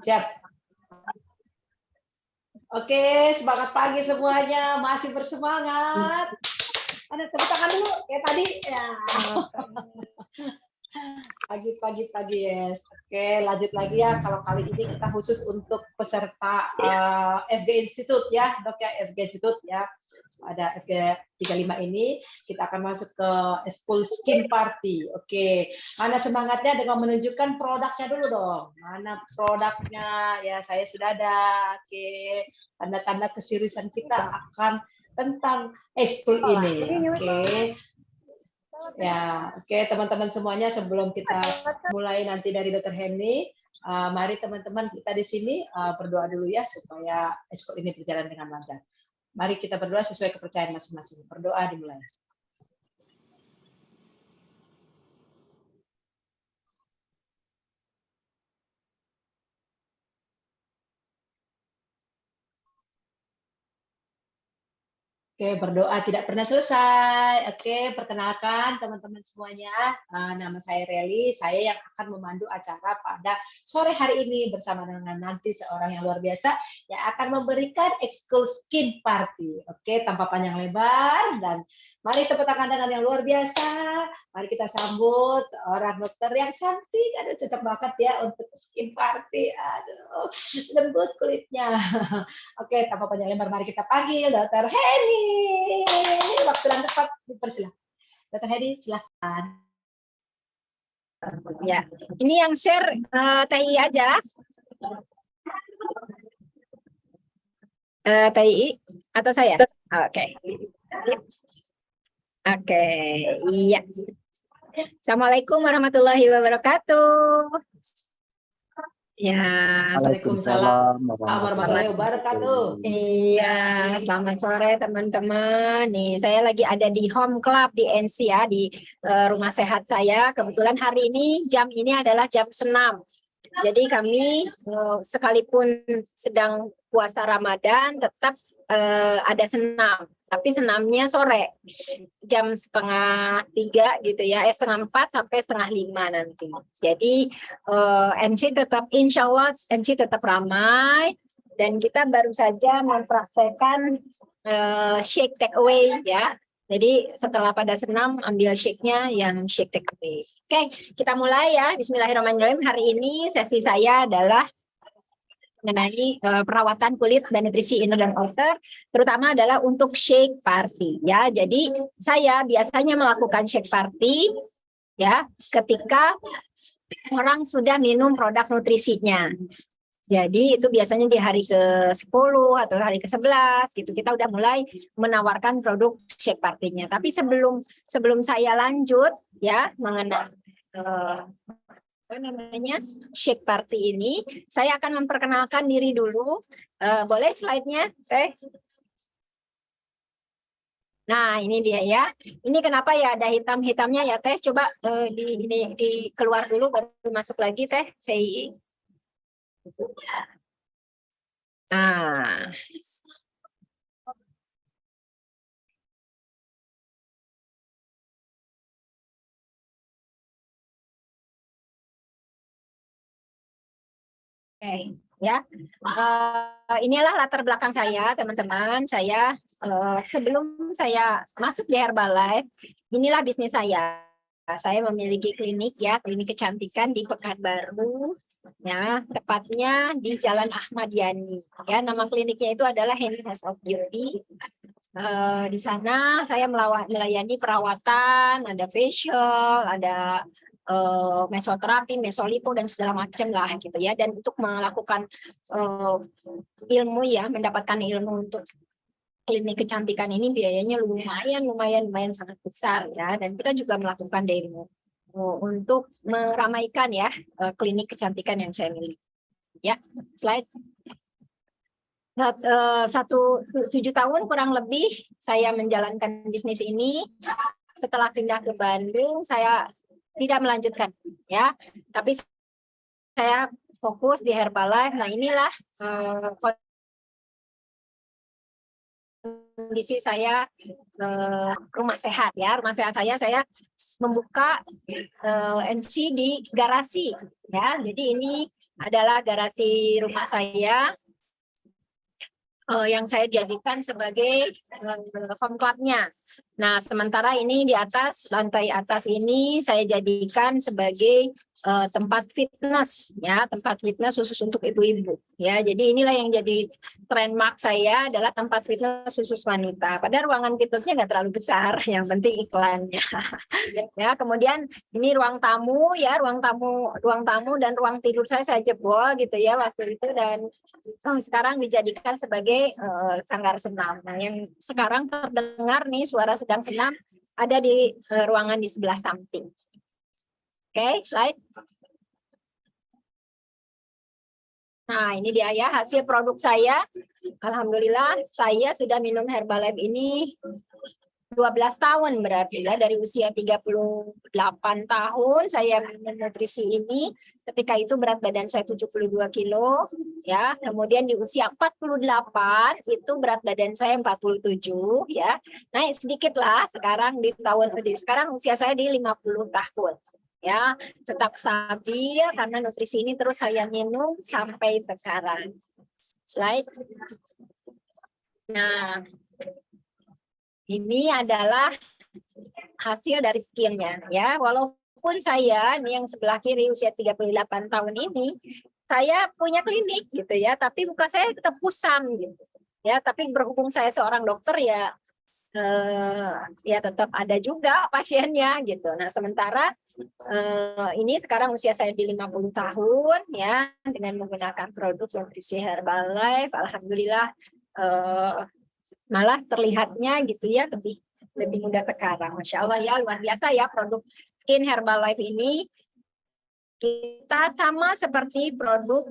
Siap. Oke, semangat pagi semuanya, masih bersemangat. Ada tepuk tangan dulu kayak tadi. Ya. Pagi, yes. Oke, lanjut lagi ya. Kalau kali ini kita khusus untuk peserta FG Institute ya, Dok ya, FG Institute ya. Ada FG 35 ini kita akan masuk ke School Skin Party. Oke, mana semangatnya dengan menunjukkan produknya dulu dong. Mana produknya? Ya, saya sudah ada. Oke, tanda-tanda keseriusan kita akan tentang school ini. Oke. Ya, oke teman-teman semuanya, sebelum kita mulai nanti dari Dr. Heni, mari teman-teman kita di sini berdoa dulu ya supaya school ini berjalan dengan lancar. Mari kita berdoa sesuai kepercayaan masing-masing. Berdoa dimulai. Oke, berdoa tidak pernah selesai. Oke, perkenalkan teman-teman semuanya. Nama saya Reli, saya yang akan memandu acara pada sore hari ini bersama dengan nanti seorang yang luar biasa yang akan memberikan School Skin Party. Oke, tanpa panjang lebar dan mari tepuk tangan dengan yang luar biasa. Mari kita sambut seorang dokter yang cantik. Aduh, cocok banget ya untuk skin party. Aduh, lembut kulitnya. Oke, tanpa panjang lebar, mari kita panggil Dr. Heni. Waktu yang tepat, dipersilakan. Dr. Heni, silakan. Ya, ini yang share TI aja. TI atau saya? Oke. Oke, iya. Assalamualaikum warahmatullahi wabarakatuh. Ya, Waalaikumsalam warahmatullahi wabarakatuh. Iya, selamat sore teman-teman. Nih, saya lagi ada di Home Club di NC ya, di rumah sehat saya. Kebetulan hari ini jam ini adalah jam senam. Jadi kami sekalipun sedang puasa Ramadan tetap ada senam, tapi senamnya sore jam 2:30 gitu ya, 3:30 sampai 4:30 nanti. Jadi MC tetap, insya Allah MC tetap ramai dan kita baru saja mempraktekkan shake take away ya. Jadi setelah pada senam ambil shake-nya yang shake take away. Oke, kita mulai ya. Bismillahirrahmanirrahim. Hari ini sesi saya adalah mengenai perawatan kulit dan nutrisi inner dan outer, terutama adalah untuk shake party ya. Jadi saya biasanya melakukan shake party ya ketika orang sudah minum produk nutrisinya. Jadi itu biasanya di hari ke-10 atau hari ke-11 gitu kita udah mulai menawarkan produk shake partinya. Tapi sebelum saya lanjut ya mengenai apa namanya shake party ini, saya akan memperkenalkan diri dulu. Boleh slide-nya? Nah, ini dia ya. Ini kenapa ya ada hitam-hitamnya ya Teh? Coba di keluar dulu baru masuk lagi Teh. Nah, oke, ya. Inilah latar belakang saya, teman-teman. Saya sebelum saya masuk di Herbalife, inilah bisnis saya. Saya memiliki klinik ya, klinik kecantikan di Pekanbaru, ya, tepatnya di Jalan Ahmad Yani. Ya, nama kliniknya itu adalah Heni House of Beauty. Di sana saya melayani perawatan, ada facial, ada mesoterapi, mesolipo dan segala macam lah gitu ya. Dan untuk melakukan ilmu ya, mendapatkan ilmu untuk klinik kecantikan ini biayanya lumayan sangat besar ya. Dan kita juga melakukan demo untuk meramaikan ya klinik kecantikan yang saya miliki. Ya, slide. 7 tahun kurang lebih saya menjalankan bisnis ini. Setelah pindah ke Bandung, saya tidak melanjutkan ya, tapi saya fokus di Herbalife. Nah, inilah kondisi saya rumah sehat ya. Rumah sehat saya membuka NC di garasi ya. Jadi ini adalah garasi rumah saya yang saya jadikan sebagai home clubnya. Nah, sementara ini di atas, lantai atas ini saya jadikan sebagai tempat fitness, ya, tempat fitness khusus untuk ibu-ibu. Ya, jadi inilah yang jadi trademark saya adalah tempat fitness khusus wanita. Padahal ruangan fitnessnya nggak terlalu besar, yang penting iklannya. Ya, kemudian ini ruang tamu, ya, ruang tamu dan ruang tidur saya jebol gitu ya waktu itu, dan sekarang dijadikan sebagai sanggar senam. Nah, yang sekarang terdengar nih suara sedang senam ada di ruangan di sebelah samping. Oke, slide. Nah, ini dia ya hasil produk saya. Alhamdulillah, saya sudah minum Herbalife ini 12 tahun berarti ya, dari usia 38 tahun saya minum nutrisi ini. Ketika itu berat badan saya 72 kilo ya. Kemudian di usia 48 itu berat badan saya 47 ya. Naik sedikit lah sekarang sekarang usia saya di 50 tahun. Ya, tetap stabil karena nutrisi ini terus saya minum sampai sekarang. Slide. Nah, ini adalah hasil dari skinnya ya. Walaupun saya ini yang sebelah kiri usia 38 tahun ini, saya punya klinik gitu ya, tapi muka saya tetap kusam gitu. Ya, tapi berhubung saya seorang dokter ya ya tetap ada juga pasiennya gitu. Nah, sementara ini sekarang usia saya di 50 tahun ya, dengan menggunakan produk nutrisi Herbalife, alhamdulillah malah terlihatnya gitu ya lebih mudah sekarang. Masya Allah ya, luar biasa ya produk skin Herbalife ini. Kita sama seperti produk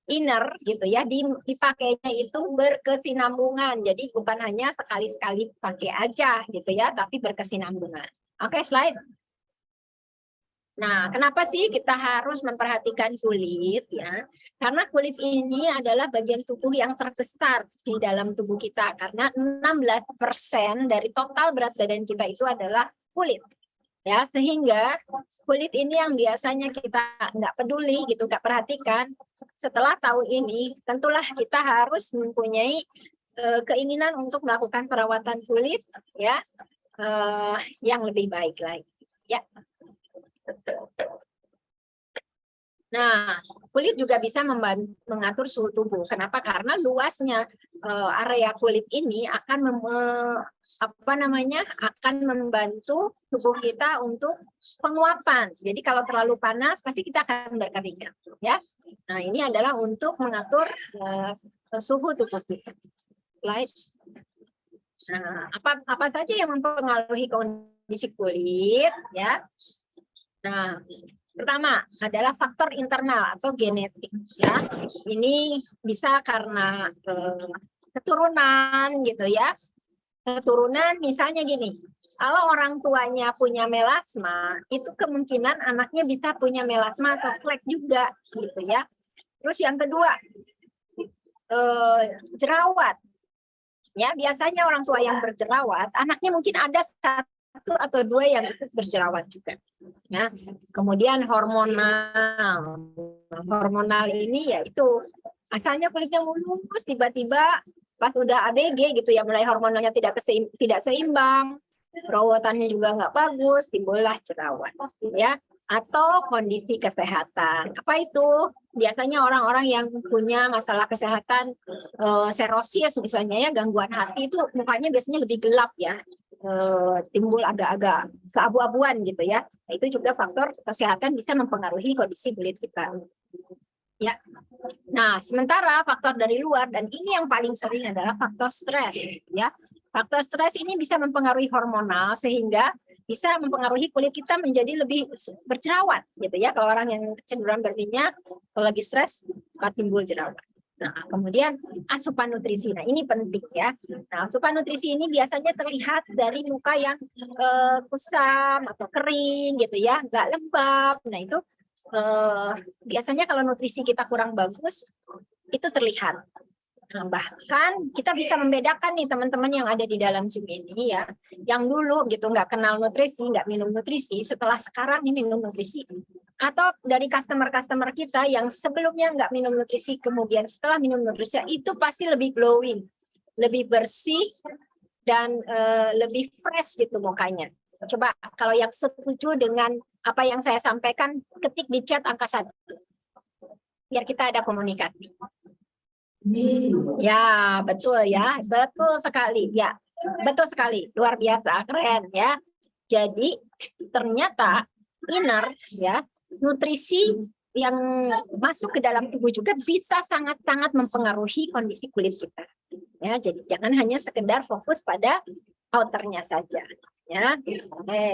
inner gitu ya, dipakainya itu berkesinambungan. Jadi bukan hanya sekali-sekali pakai aja gitu ya, tapi berkesinambungan. Oke, slide. Nah, kenapa sih kita harus memperhatikan kulit ya? Karena kulit ini adalah bagian tubuh yang terbesar di dalam tubuh kita, karena 16% dari total berat badan kita itu adalah kulit. Ya, sehingga kulit ini yang biasanya kita nggak peduli gitu, nggak perhatikan. Setelah tahu ini, tentulah kita harus mempunyai keinginan untuk melakukan perawatan kulit ya yang lebih baik lagi. Ya. Nah, kulit juga bisa mengatur suhu tubuh. Kenapa? Karena luasnya area kulit ini akan akan membantu tubuh kita untuk penguapan. Jadi kalau terlalu panas pasti kita akan berkeringat, ya. Nah, ini adalah untuk mengatur suhu tubuh kita. Slide. Nah, apa saja yang mempengaruhi kondisi kulit, ya? Nah, pertama adalah faktor internal atau genetik ya. Ini bisa karena keturunan gitu ya. Keturunan misalnya gini, kalau orang tuanya punya melasma, itu kemungkinan anaknya bisa punya melasma atau flek juga gitu ya. Terus yang kedua, jerawat. Ya, biasanya orang tua yang berjerawat, anaknya mungkin ada satu atau dua yang ikut berjerawat juga. Nah, kemudian hormonal ini yaitu asalnya kulitnya mulus, tiba-tiba pas udah ABG gitu ya, mulai hormonalnya tidak seimbang, perawatannya juga nggak bagus, timbullah jerawat ya, atau kondisi kesehatan. Apa itu? Biasanya orang-orang yang punya masalah kesehatan serosis misalnya ya, gangguan hati, itu mukanya biasanya lebih gelap ya, timbul agak-agak keabu-abuan gitu ya. Itu juga faktor kesehatan bisa mempengaruhi kondisi kulit kita. Ya. Nah, sementara faktor dari luar, dan ini yang paling sering adalah faktor stres ya. Faktor stres ini bisa mempengaruhi hormonal sehingga bisa mempengaruhi kulit kita menjadi lebih berjerawat gitu ya. Kalau orang yang cenderung berminyak, kalau lagi stres akan timbul jerawat. Nah, kemudian asupan nutrisi. Nah, ini penting ya. Nah, asupan nutrisi ini biasanya terlihat dari muka yang kusam atau kering gitu ya, nggak lembab. Nah, itu biasanya kalau nutrisi kita kurang bagus, itu terlihat. Nah, bahkan kita bisa membedakan nih teman-teman yang ada di dalam Zoom ini ya, yang dulu gitu nggak kenal nutrisi, nggak minum nutrisi, setelah sekarang nih minum nutrisi, atau dari customer-customer kita yang sebelumnya nggak minum nutrisi, kemudian setelah minum nutrisi itu pasti lebih glowing, lebih bersih dan lebih fresh gitu mukanya. Coba kalau yang setuju dengan apa yang saya sampaikan, ketik di chat angka 1 biar kita ada komunikasi. Ya, betul ya. Betul sekali. Ya, betul sekali. Luar biasa, keren ya. Jadi ternyata inner ya, nutrisi yang masuk ke dalam tubuh juga bisa sangat-sangat mempengaruhi kondisi kulit kita. Ya, jadi jangan hanya sekedar fokus pada outernya saja. Ya, oke.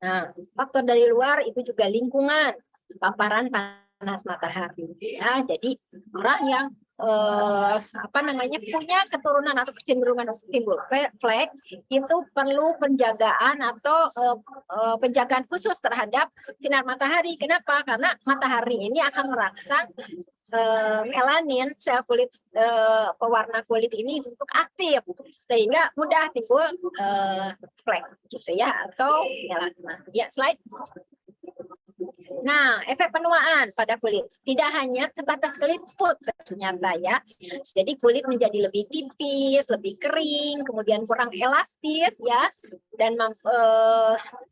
Nah, faktor dari luar itu juga lingkungan, paparan panas matahari. Ya, jadi orang yang punya keturunan atau kecenderungan untuk timbul flek itu perlu penjagaan atau penjagaan khusus terhadap sinar matahari. Kenapa? Karena matahari ini akan merangsang melanin sel kulit pewarna kulit ini untuk aktif sehingga mudah timbul flek gitu ya atau melasma. Ya, slide. Nah, efek penuaan pada kulit tidak hanya sebatas keriput ternyata ya. Jadi kulit menjadi lebih tipis, lebih kering, kemudian kurang elastis ya, dan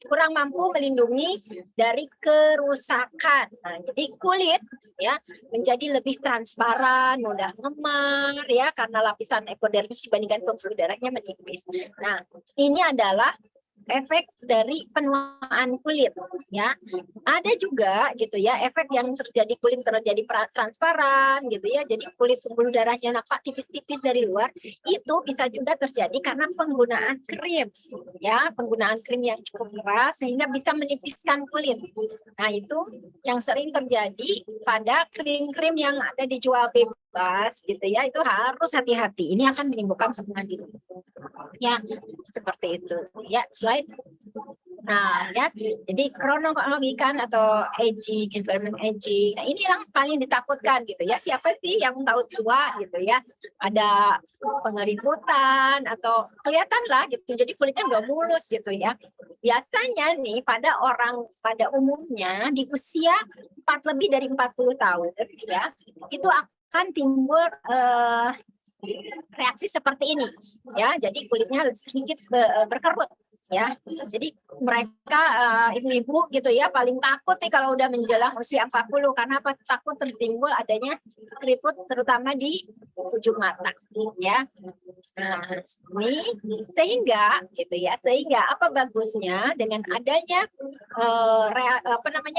kurang mampu melindungi dari kerusakan. Nah, jadi kulit ya menjadi lebih transparan, mudah memar ya karena lapisan epidermis dibandingkan pembuluh darahnya menipis. Nah, ini adalah efek dari penuaan kulit ya. Ada juga gitu ya efek yang terjadi kulit terjadi transparan gitu ya. Jadi kulit pembuluh darahnya nampak tipis-tipis dari luar itu bisa juga terjadi karena penggunaan krim ya, penggunaan krim yang cukup keras sehingga bisa menipiskan kulit. Nah, itu yang sering terjadi pada krim-krim yang ada dijual bebas gitu ya, itu harus hati-hati. Ini akan menimbulkan penyakit. Ya, seperti itu. Ya, slide. Nah, ya, jadi kronologikan atau aging, environment aging. Nah, ini yang paling ditakutkan gitu ya. Siapa sih yang tahu tua gitu ya? Ada pengeributan atau kelihatan lah gitu. Jadi kulitnya nggak mulus gitu ya. Biasanya nih pada orang pada umumnya di usia lebih dari 40 tahun ya, itu akan timbul reaksi seperti ini ya, jadi kulitnya sedikit berkerut ya. Jadi mereka ibu-ibu gitu ya paling takut nih kalau udah menjelang usia 40 karena apa? Takut tertimbul adanya keriput terutama di ujung mata ya. Nah, ini sehingga gitu ya, sehingga apa bagusnya dengan adanya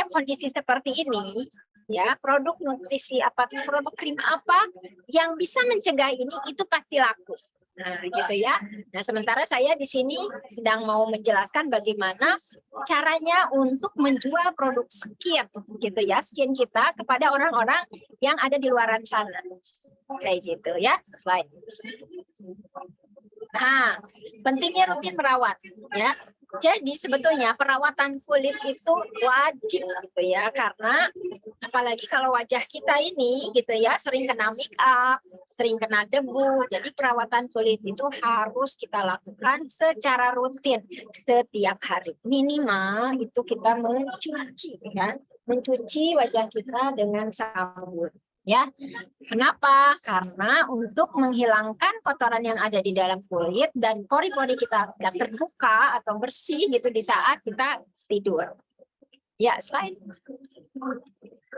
kondisi seperti ini ya, produk nutrisi apa, produk krim apa yang bisa mencegah ini itu pasti laku. Nah, gitu ya. Nah, sementara saya di sini sedang mau menjelaskan bagaimana caranya untuk menjual produk skin gitu ya, skin kita kepada orang-orang yang ada di luaran sana. Kayak gitu ya. Slide. Nah, pentingnya rutin merawat ya. Jadi sebetulnya perawatan kulit itu wajib gitu ya, karena apalagi kalau wajah kita ini gitu ya sering kena make up, sering kena debu. Jadi perawatan kulit itu harus kita lakukan secara rutin setiap hari. Minimal itu kita mencuci ya, mencuci wajah kita dengan sabun. Ya, kenapa? Karena untuk menghilangkan kotoran yang ada di dalam kulit dan pori-pori kita tidak terbuka atau bersih gitu di saat kita tidur. Ya, slide.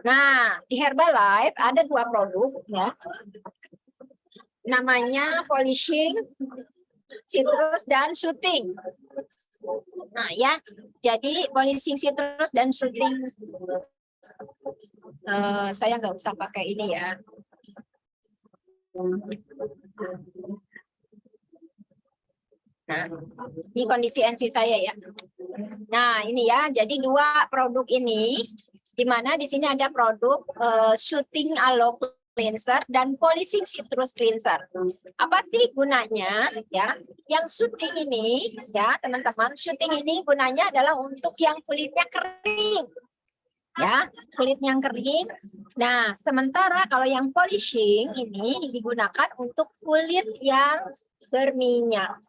Nah, di Herbalife ada 2 produk ya. Namanya polishing citrus dan soothing. Nah, ya. Jadi polishing citrus dan soothing saya nggak usah pakai ini ya. Nah, ini kondisi NC saya ya. Nah, ini ya. Jadi 2 produk ini, di mana di sini ada produk Soothing Aloe Cleanser dan Polishing Citrus Cleanser. Apa sih gunanya? Ya, yang soothing ini, ya teman-teman, soothing ini gunanya adalah untuk yang kulitnya kering. ya, kulit yang kering. Nah, sementara kalau yang polishing ini digunakan untuk kulit yang berminyak,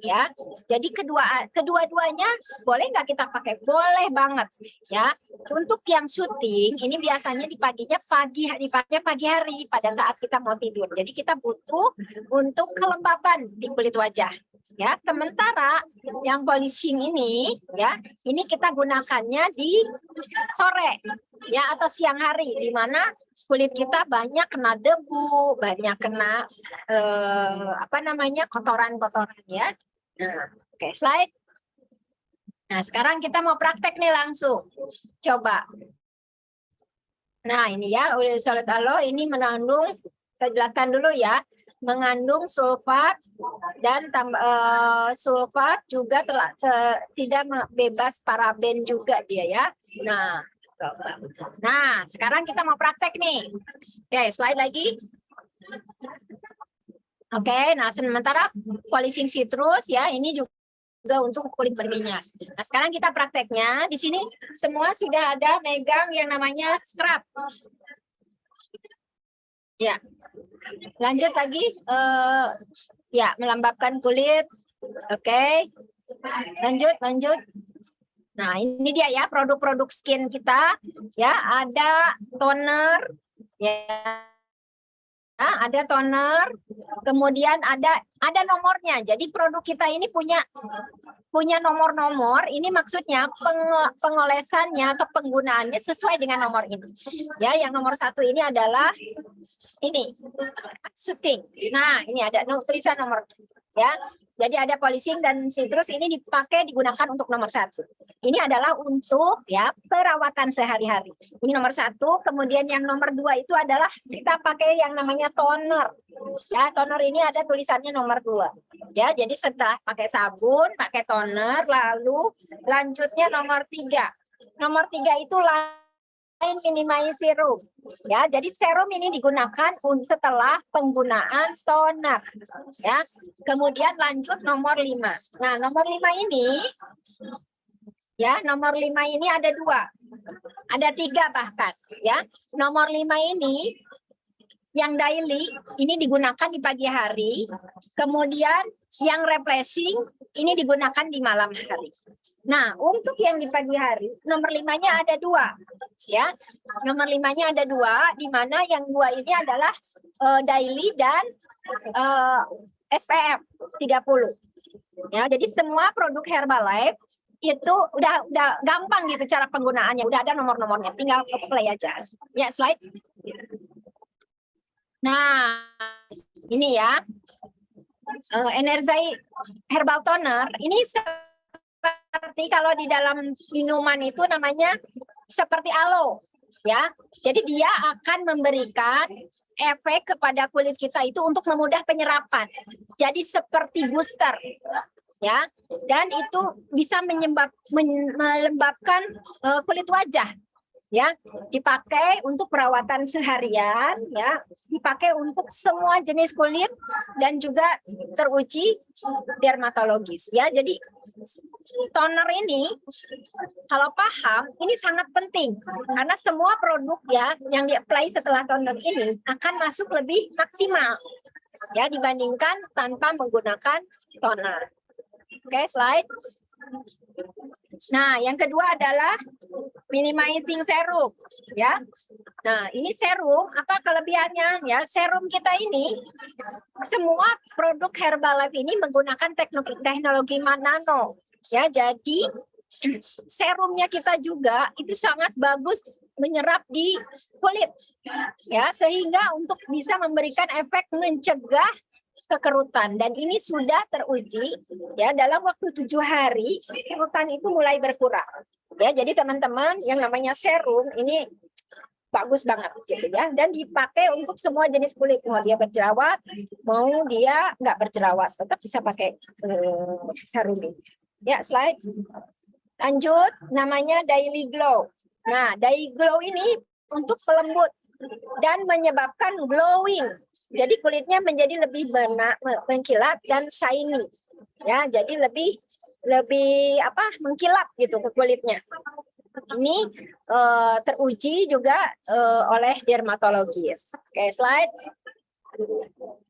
ya. Jadi kedua-duanya boleh nggak kita pakai? Boleh banget, ya. Untuk yang syuting ini biasanya dipakainya pagi hari pada saat kita mau tidur. Jadi kita butuh untuk kelembaban di kulit wajah, ya. Sementara yang polishing ini, ya, ini kita gunakannya di sore, ya, atau siang hari, di mana kulit kita banyak kena debu, banyak kena kotoran-kotoran, ya. Nah, oke, slide. Nah, sekarang kita mau praktek nih langsung. Coba. Nah, ini ya, solat aloe ini mengandung, saya jelaskan dulu ya, mengandung sulfat dan sulfat juga tidak bebas paraben juga dia, ya. Nah, coba. Nah, sekarang kita mau praktek nih. Oke, slide lagi. Oke, nah sementara polishing citrus ya, ini juga untuk kulit berminyak. Nah, sekarang kita prakteknya. Di sini semua sudah ada megang yang namanya scrub. Ya, lanjut lagi. Ya, melembabkan kulit. Oke, lanjut. Nah, ini dia ya produk-produk skin kita. Ya, ada toner. Ya. Ada toner, kemudian ada nomornya. Jadi produk kita ini punya nomor-nomor. Ini maksudnya pengolesannya atau penggunaannya sesuai dengan nomor ini. Ya, yang nomor 1 ini adalah ini shooting. Nah, ini ada tulisan nomor, ya. Jadi ada polishing dan citrus ini digunakan untuk nomor 1. Ini adalah untuk ya perawatan sehari-hari. Ini nomor 1. Kemudian yang nomor 2 itu adalah kita pakai yang namanya toner. Ya, toner ini ada tulisannya nomor 2. Ya, jadi setelah pakai sabun, pakai toner, lalu lanjutnya nomor 3. Nomor 3 itu minimize serum. Ya, jadi serum ini digunakan setelah penggunaan toner. Ya, kemudian lanjut nomor 5. Nah, nomor 5 ini, ya, nomor 5 ini ada 2, ada 3 bahkan. Ya, nomor 5 ini yang daily ini digunakan di pagi hari, kemudian yang refreshing ini digunakan di malam hari. Nah, untuk yang di pagi hari nomor 5-nya ada 2, ya. Nomor 5-nya ada 2, di mana yang 2 ini adalah daily dan SPF 30. Ya, jadi semua produk Herbalife itu udah gampang gitu cara penggunaannya, udah ada nomor-nomornya, tinggal play aja. Ya, slide. Nah, ini ya, Energize Herbal Toner, ini seperti kalau di dalam minuman itu namanya seperti aloe, ya. Jadi dia akan memberikan efek kepada kulit kita itu untuk memudah penyerapan. Jadi seperti booster, ya. Dan itu bisa melembabkan kulit wajah. Ya, dipakai untuk perawatan seharian, ya, dipakai untuk semua jenis kulit dan juga teruji dermatologis, ya. Jadi toner ini kalau paham ini sangat penting karena semua produk ya yang di-apply setelah toner ini akan masuk lebih maksimal, ya, dibandingkan tanpa menggunakan toner. Oke, slide. Nah, yang kedua adalah minimizing serum, ya. Nah, ini serum, apa kelebihannya? Ya, serum kita ini semua produk Herbalife ini menggunakan teknologi nano, ya. Jadi serumnya kita juga itu sangat bagus menyerap di kulit, ya, sehingga untuk bisa memberikan efek mencegah kekerutan, dan ini sudah teruji ya dalam waktu 7 hari kekerutan itu mulai berkurang, ya. Jadi teman-teman, yang namanya serum ini bagus banget gitu ya, dan dipakai untuk semua jenis kulit, mau dia berjerawat mau dia nggak berjerawat tetap bisa pakai serum ini, ya. Slide. Lanjut, namanya Daily Glow. Nah, Daily Glow ini untuk pelembut dan menyebabkan glowing. Jadi kulitnya menjadi lebih mengkilat dan shiny. Ya, jadi lebih mengkilap gitu ke kulitnya. ini teruji juga oleh dermatologis. Oke, slide.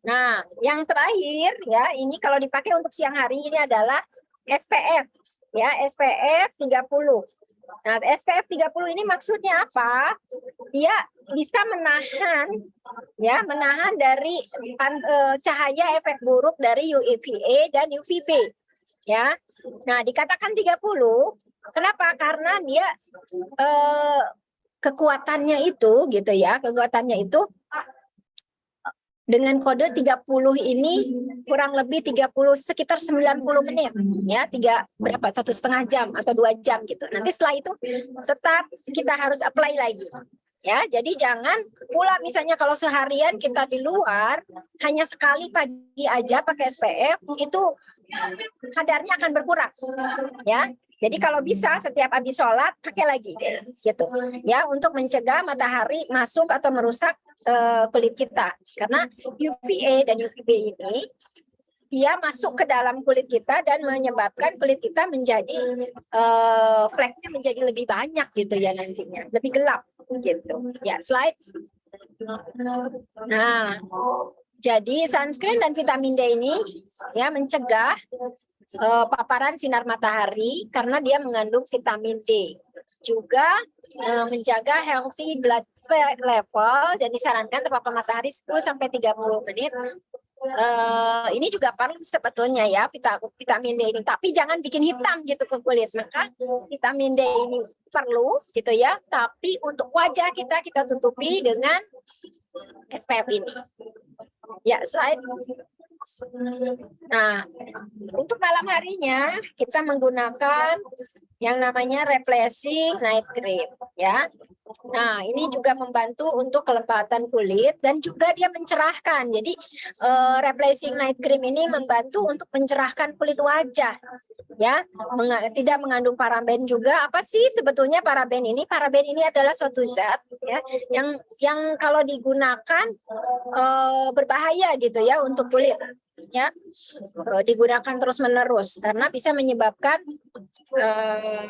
Nah, yang terakhir ya, ini kalau dipakai untuk siang hari ini adalah SPF ya, SPF 30. Nah, SPF 30 ini maksudnya apa? Dia bisa menahan dari cahaya efek buruk dari UVA dan UVB ya. Nah, dikatakan 30 kenapa? Karena dia kekuatannya itu gitu ya, kekuatannya itu dengan kode 30 ini kurang lebih 30 sekitar 90 menit ya, berapa 1,5 jam atau 2 jam gitu. Nanti setelah itu tetap kita harus apply lagi. Ya, jadi jangan pula misalnya kalau seharian kita di luar hanya sekali pagi aja pakai SPF itu kadarnya akan berkurang ya. Jadi kalau bisa setiap habis sholat pakai lagi gitu ya, untuk mencegah matahari masuk atau merusak kulit kita, karena UVA dan UVB ini dia masuk ke dalam kulit kita dan menyebabkan kulit kita menjadi fleknya menjadi lebih banyak gitu ya, nantinya lebih gelap gitu ya. Slide. Nah, jadi sunscreen dan vitamin D ini ya mencegah paparan sinar matahari karena dia mengandung vitamin D. Juga menjaga healthy blood level dan disarankan terpapar matahari 10-30 menit. Ini juga perlu sebetulnya ya vitamin D ini, tapi jangan bikin hitam gitu ke kulit. Maka vitamin D ini perlu gitu ya, tapi untuk wajah kita tutupi dengan SPF ini. Ya, slide. Nah, untuk malam harinya kita menggunakan yang namanya Replacing Night Cream ya. Nah, ini juga membantu untuk kelembatan kulit dan juga dia mencerahkan. Jadi Replacing Night Cream ini membantu untuk mencerahkan kulit wajah ya, tidak mengandung paraben juga. Apa sih sebetulnya paraben ini? Paraben ini adalah suatu zat ya yang kalau digunakan berbahaya gitu ya untuk kulit ya, digunakan terus-menerus karena bisa menyebabkan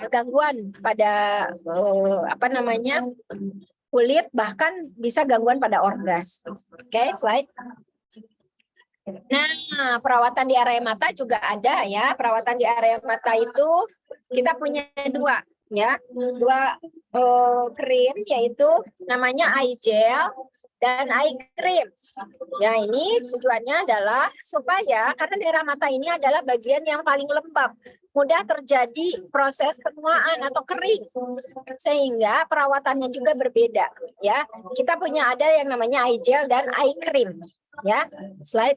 gangguan pada kulit, bahkan bisa gangguan pada organ. Oke, slide. Nah, perawatan di area mata juga ada ya. Perawatan di area mata itu kita punya dua krim, yaitu namanya eye gel dan eye cream. Ya, ini tujuannya adalah supaya karena daerah mata ini adalah bagian yang paling lembab, mudah terjadi proses penuaan atau kering, sehingga perawatannya juga berbeda ya. Kita punya ada yang namanya eye gel dan eye cream ya. Slide.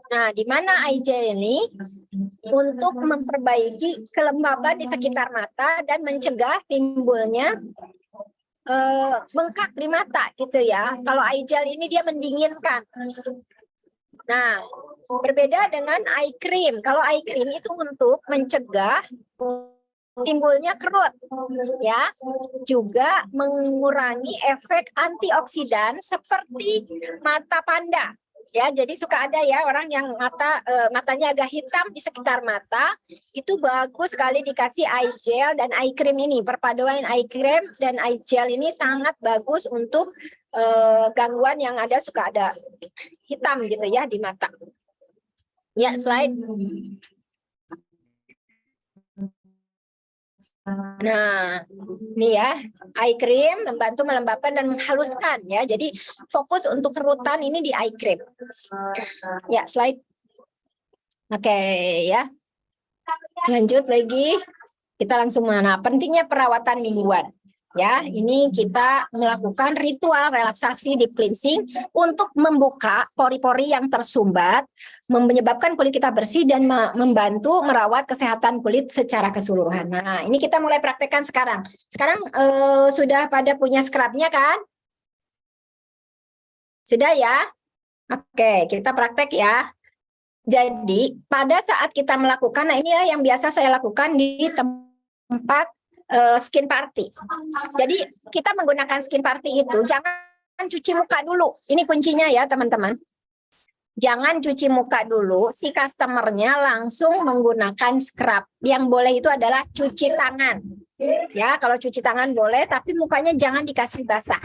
Nah, di mana eye gel ini untuk memperbaiki kelembaban di sekitar mata dan mencegah timbulnya bengkak di mata gitu ya. Kalau eye gel ini dia mendinginkan. Nah, berbeda dengan eye cream. Kalau eye cream itu untuk mencegah timbulnya kerut ya, juga mengurangi efek antioksidan seperti mata panda. Ya, jadi suka ada ya orang yang matanya agak hitam di sekitar mata, itu bagus sekali dikasih eye gel dan eye cream ini. Perpaduan eye cream dan eye gel ini sangat bagus untuk gangguan yang ada suka ada hitam gitu ya di mata. Ya, slide. Nah, ini ya, eye cream membantu melembabkan dan menghaluskan ya. Jadi fokus untuk kerutan ini di eye cream. Ya, slide. Oke ya. Lanjut lagi. Kita langsung mana? Pentingnya perawatan mingguan. Ya, ini kita melakukan ritual relaksasi deep cleansing untuk membuka pori-pori yang tersumbat, menyebabkan kulit kita bersih dan membantu merawat kesehatan kulit secara keseluruhan. Nah, ini kita mulai praktekkan sekarang. Sekarang sudah pada punya scrubnya kan? Sudah ya? Oke, kita praktek ya. Jadi, pada saat kita melakukan, nah ini ya yang biasa saya lakukan di tempat skin party. Jadi kita menggunakan skin party itu jangan cuci muka dulu. Ini kuncinya ya teman-teman. Jangan cuci muka dulu. Si customernya langsung menggunakan scrub. Yang boleh itu adalah cuci tangan. Ya, kalau cuci tangan boleh, tapi mukanya jangan dikasih basah.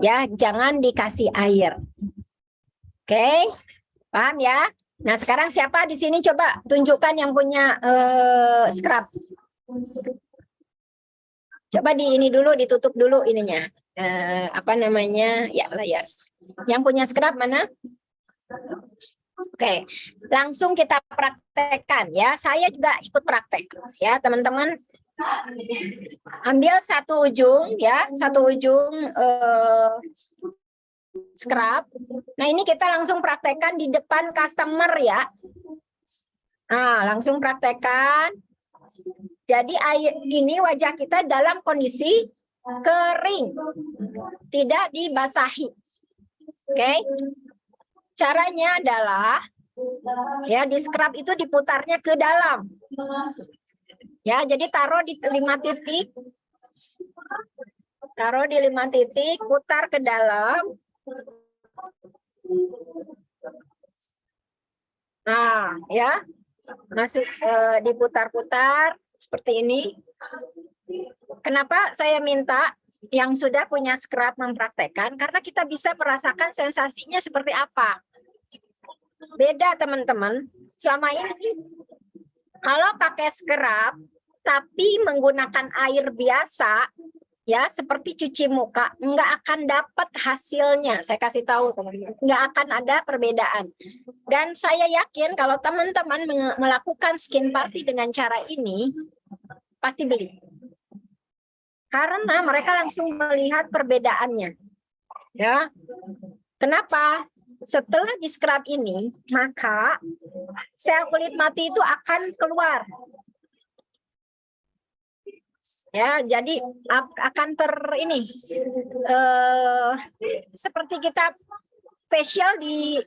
Ya, jangan dikasih air. Oke, paham ya? Nah, sekarang siapa di sini coba tunjukkan yang punya scrub. Coba di ini dulu, ditutup dulu ininya. Apa namanya? Ya lah ya. Yang punya scrub mana? Oke, langsung kita praktekkan ya. Saya juga ikut praktek ya, teman-teman. Ambil satu ujung ya, satu ujung scrub. Nah, ini kita langsung praktekkan di depan customer ya. Nah, langsung praktekkan. Jadi air ini wajah kita dalam kondisi kering, tidak dibasahi. Oke. Caranya adalah ya di scrub itu diputarnya ke dalam. Ya, jadi taruh di 5 titik. Taruh di 5 titik, putar ke dalam. Nah, ya. Masuk diputar-putar seperti ini. Kenapa saya minta yang sudah punya scrub mempraktekkan? Karena kita bisa merasakan sensasinya seperti apa. Beda teman-teman, selama ini kalau pakai scrub tapi menggunakan air biasa, ya seperti cuci muka, nggak akan dapat hasilnya. Saya kasih tahu teman-teman, nggak akan ada perbedaan. Dan saya yakin kalau teman-teman melakukan skin party dengan cara ini, pasti beli. Karena mereka langsung melihat perbedaannya. Ya, kenapa? Setelah di scrub ini, maka sel kulit mati itu akan keluar. Ya, jadi akan seperti kita facial di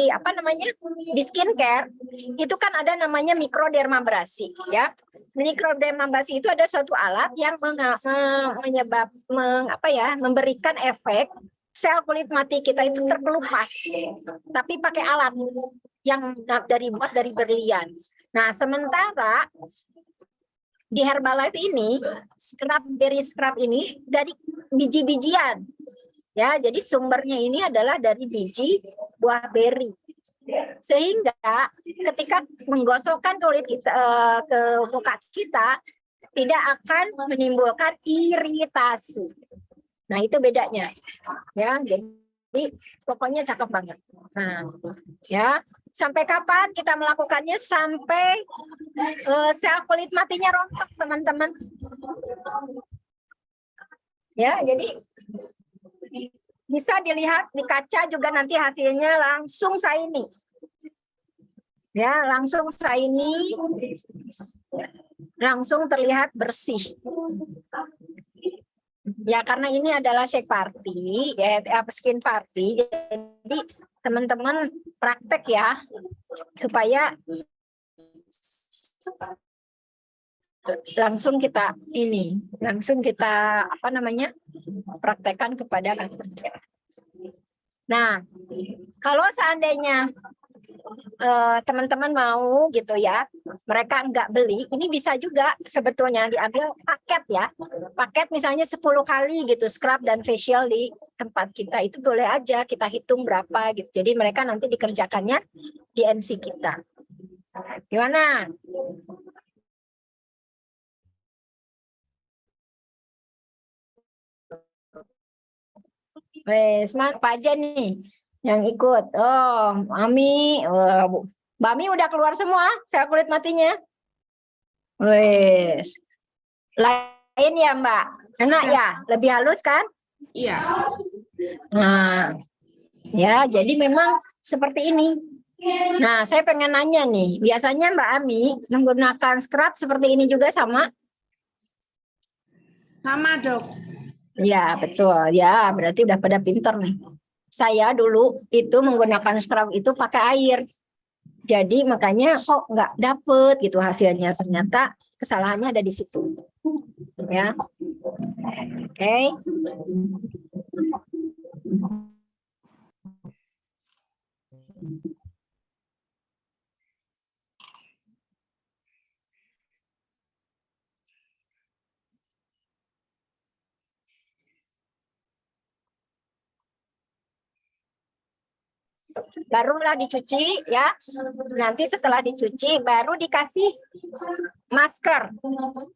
apa namanya? Di skincare, itu kan ada namanya mikrodermabrasi, ya. Mikrodermabrasi itu ada suatu alat yang memberikan efek sel kulit mati kita itu terkelupas, tapi pakai alat yang buat dari berlian. Nah, sementara di Herbalife ini, berry scrub ini dari biji-bijian. Ya, jadi sumbernya ini adalah dari biji buah beri. Sehingga ketika menggosokkan kulit kita ke muka kita tidak akan menimbulkan iritasi. Nah, itu bedanya. Ya, jadi pokoknya cakep banget. Nah, ya, sampai kapan kita melakukannya? Sampai sel kulit matinya rontok, teman-teman. Ya, jadi bisa dilihat di kaca juga nanti hasilnya langsung shiny. Ya, langsung shiny. Langsung terlihat bersih. Ya, karena ini adalah shake party, ya, skin party. Jadi teman-teman praktek ya, supaya langsung kita praktekkan kepada customer. Nah, kalau seandainya teman-teman mau gitu ya, mereka nggak beli, ini bisa juga sebetulnya diambil paket ya, paket misalnya 10 kali gitu scrub dan facial di tempat kita, itu boleh aja kita hitung berapa gitu, jadi mereka nanti dikerjakannya di NC kita. Gimana? Smart apa aja nih yang ikut? Oh, Mami, Mbak Mi udah keluar semua sel kulit matinya. Wes, lain ya Mbak, enak ya, lebih halus kan? Iya. Nah, ya jadi memang seperti ini. Nah, saya pengen nanya nih, biasanya Mbak Ami menggunakan scrub seperti ini juga sama? Sama dok. Ya betul, ya berarti udah pada pinter nih. Saya dulu itu menggunakan scrub itu pakai air. Jadi makanya kok nggak dapet gitu hasilnya, ternyata kesalahannya ada di situ. Ya, oke. barulah dicuci ya. Nanti setelah dicuci baru dikasih masker.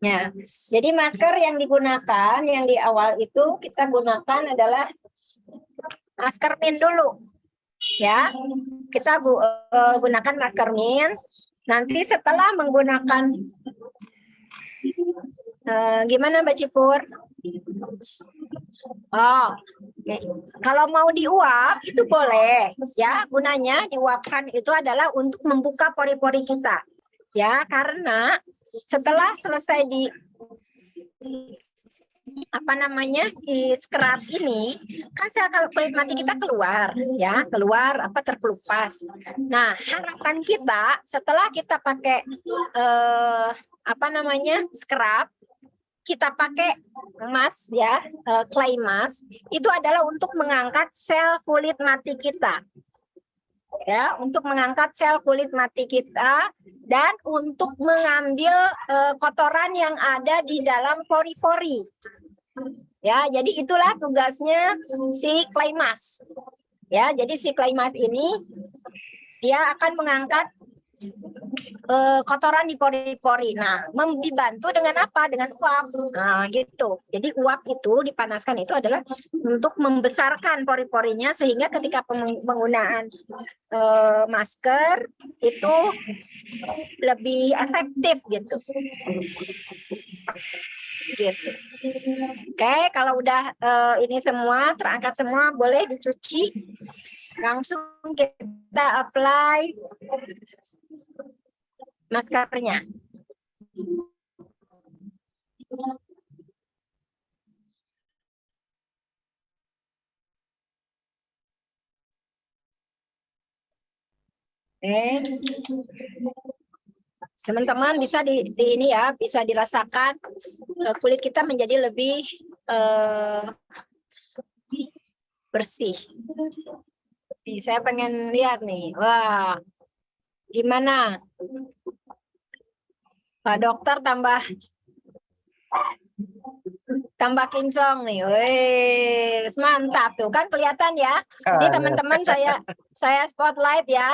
Ya. Jadi masker yang digunakan yang di awal itu kita gunakan adalah masker min dulu. Ya. Kita gunakan masker min. Nanti setelah menggunakan gimana Mbak Cipur? Oh, oke. Kalau mau diuap itu boleh, ya. Gunanya diuapkan itu adalah untuk membuka pori-pori kita, ya. Karena setelah selesai di di scrub ini, kan sel kulit mati kita keluar, ya, terkelupas. Nah, harapan kita setelah kita pakai scrub, kita pakai mask ya, clay mask, itu adalah untuk mengangkat sel kulit mati kita. Ya, untuk mengangkat sel kulit mati kita dan untuk mengambil kotoran yang ada di dalam pori-pori. Ya, jadi itulah tugasnya si clay mask. Ya, jadi si clay mask ini dia akan mengangkat kotoran di pori-pori. Nah, dibantu dengan apa? Dengan uap. Nah, gitu. Jadi uap itu dipanaskan itu adalah untuk membesarkan pori-porinya sehingga ketika penggunaan masker itu lebih efektif gitu. Gitu. Oke, kalau udah ini semua terangkat semua boleh dicuci. Langsung kita apply maskernya. Teman-teman bisa di ini ya, bisa dirasakan kulit kita menjadi lebih bersih. Nih, saya pengen lihat nih. Wah, gimana? Pak Dokter tambah kinclong nih. Wih, mantap tuh kan kelihatan ya. Ini teman-teman saya spotlight ya.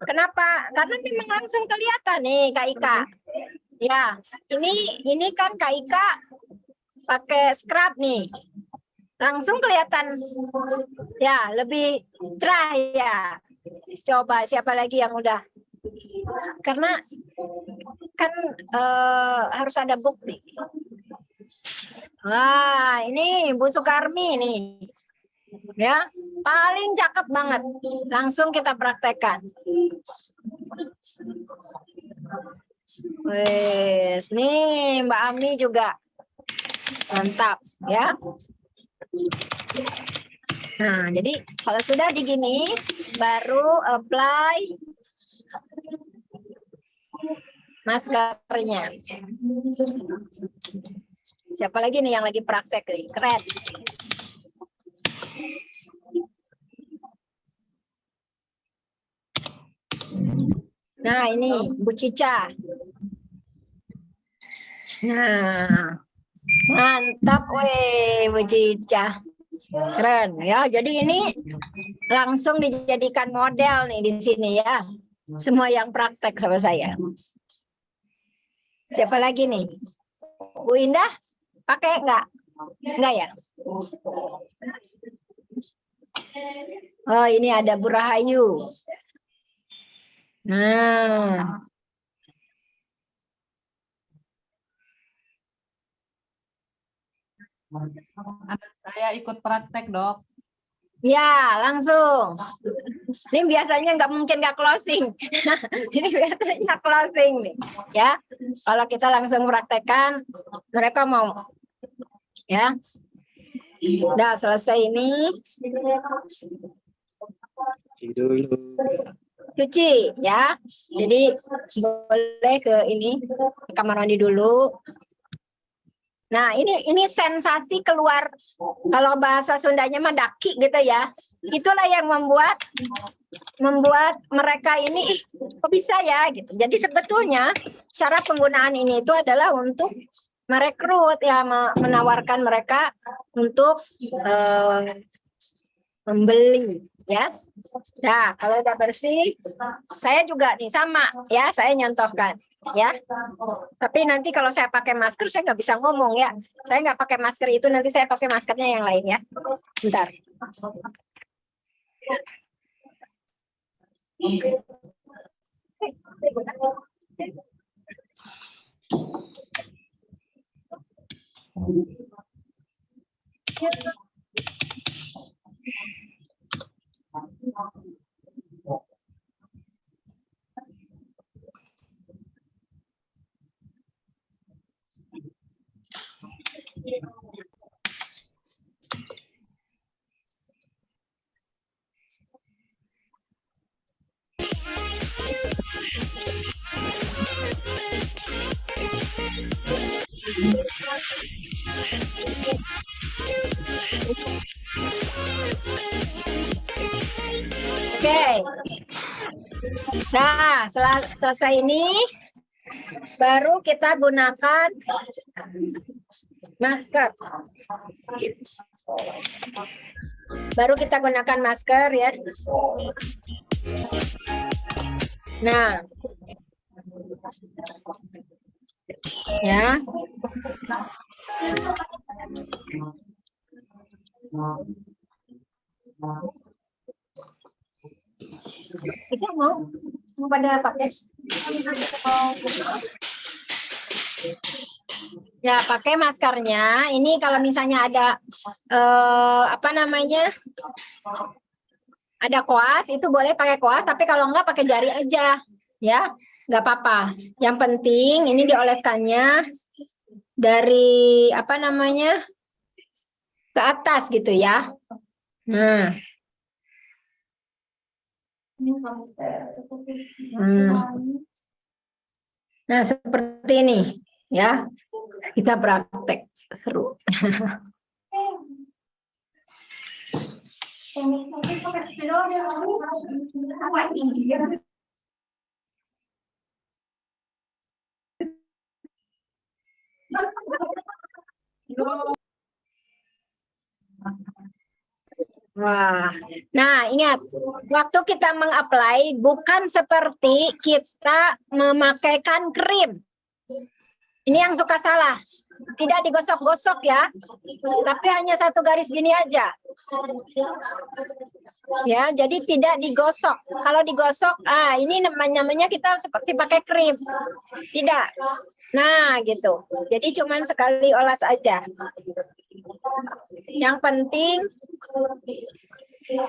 Kenapa? Karena memang langsung kelihatan nih Kak Ika. Ya, ini kan Kak Ika pakai scrub nih. Langsung kelihatan ya, lebih cerah ya. Coba siapa lagi yang udah? Karena kan harus ada bukti. Wah, ini Bu Sukarmi nih. Ya, paling cakep banget. Langsung kita praktekkan. Wes, nih Mbak Ami juga mantap ya. Nah, jadi kalau sudah begini baru apply maskernya. Siapa lagi nih yang lagi praktek nih? Keren. Nah, ini Bu Cica. Nah, mantap weh Bu Cica. Keren ya. Jadi ini langsung dijadikan model nih di sini ya. Semua yang praktek sama saya. Siapa lagi nih? Bu Indah, pakai enggak? Enggak ya? Oh, ini ada Bu Rahayu. Nah. Saya ikut praktek, Dok. Ya, langsung. Ini biasanya mungkin nggak closing. Ini biasanya closing nih, ya. Kalau kita langsung praktekkan, mereka mau, ya. Udah selesai ini. Cuci, ya. Jadi boleh ke ini kamar mandi dulu. Nah, ini sensasi keluar, kalau bahasa Sundanya mah daki gitu ya. Itulah yang membuat mereka ini kok bisa ya gitu. Jadi sebetulnya cara penggunaan ini itu adalah untuk merekrut ya, menawarkan mereka untuk membeli ya. Nah, kalau udah bersih, saya juga nih sama ya, saya nyontohkan ya. Tapi nanti kalau saya pakai masker, saya nggak bisa ngomong ya. Saya nggak pakai masker itu, nanti saya pakai maskernya yang lain ya. Bentar. Oke. Nah, setelah selesai ini, baru kita gunakan masker. Baru kita gunakan masker ya. Nah, ya. Kita mau pada pakai. Ya, pakai maskernya. Ini kalau misalnya ada apa namanya? Ada koas, itu boleh pakai koas, tapi kalau enggak pakai jari aja. Ya, nggak apa-apa. Yang penting ini dioleskannya dari apa namanya? Ke atas gitu ya. Nah. Nah, seperti ini ya. Kita praktek seru. Wah, nah ingat, waktu kita mengapply bukan seperti kita memakaikan krim. Ini yang suka salah, tidak digosok-gosok ya, tapi hanya satu garis gini aja. Ya, jadi tidak digosok. Kalau digosok, ini namanya kita seperti pakai krim. Tidak. Nah, gitu. Jadi cuman sekali olas aja. Yang penting ya.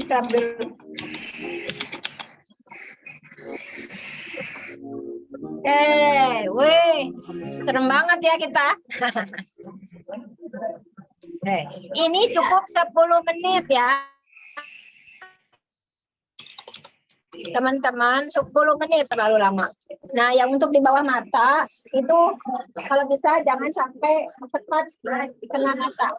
Scrub dulu. Weh, serem banget ya kita. Ini cukup 10 menit ya. Teman-teman, 10 menit terlalu lama. Nah, yang untuk di bawah mata itu kalau bisa jangan sampai tepat kena mata.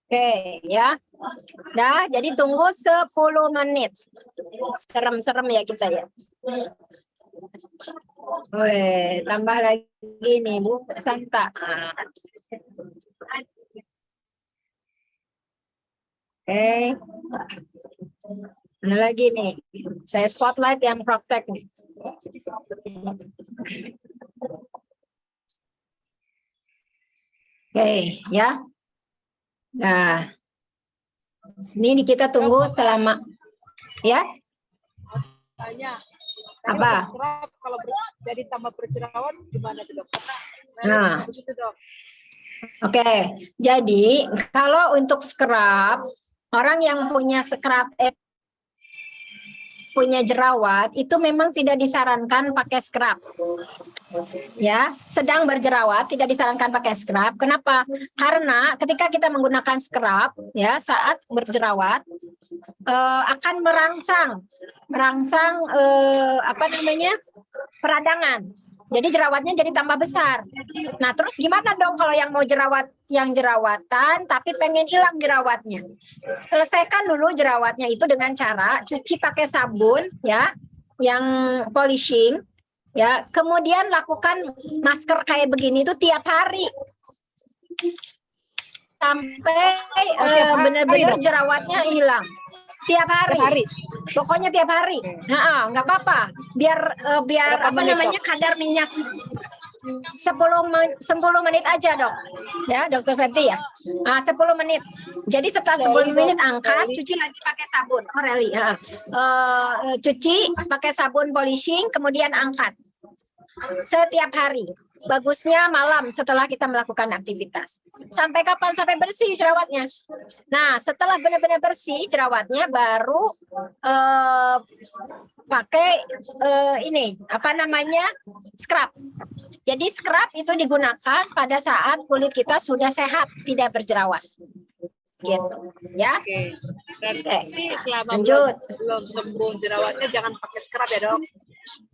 Oke, ya. Dah, jadi tunggu 10 menit. Serem-serem ya kita ya. Weh, tambah lagi nih, Bu Santa. Oke. Mana lagi nih? Saya spotlight yang praktek nih. Oke, ya. Nah, ini kita tunggu selama, ya. Tanya. Apa? Kalau jadi tambah berjerawat gimana tuh dok? Nah, begitu dok. Oke, jadi kalau untuk scrub, orang yang punya scrub punya jerawat itu memang tidak disarankan pakai scrub. Ya, sedang berjerawat tidak disarankan pakai scrub. Kenapa? Karena ketika kita menggunakan scrub, ya saat berjerawat akan merangsang apa namanya peradangan. Jadi jerawatnya jadi tambah besar. Nah, terus gimana dong kalau yang mau jerawatan tapi pengen hilang jerawatnya? Selesaikan dulu jerawatnya itu dengan cara cuci pakai sabun, ya, yang polishing. Ya, kemudian lakukan masker kayak begini itu tiap hari sampai benar-benar jerawatnya hilang. Tiap hari. Pokoknya tiap hari. Nah, nggak apa-apa. Biar apa namanya kadar minyak 10 menit aja dok. Ya, Dokter Febri ya. 10 menit. Jadi setelah 10 menit angkat, cuci lagi pakai sabun. Reli. Cuci pakai sabun polishing, kemudian angkat. Setiap hari. Bagusnya malam setelah kita melakukan aktivitas. Sampai kapan? Sampai bersih jerawatnya. Nah, setelah benar-benar bersih jerawatnya, baru pakai ini apa namanya scrub. Jadi scrub itu digunakan pada saat kulit kita sudah sehat, tidak berjerawat. Gitu, ya. Oke. Selama Lanjut. belum sembuh jerawatnya jangan pakai scrub ya dok.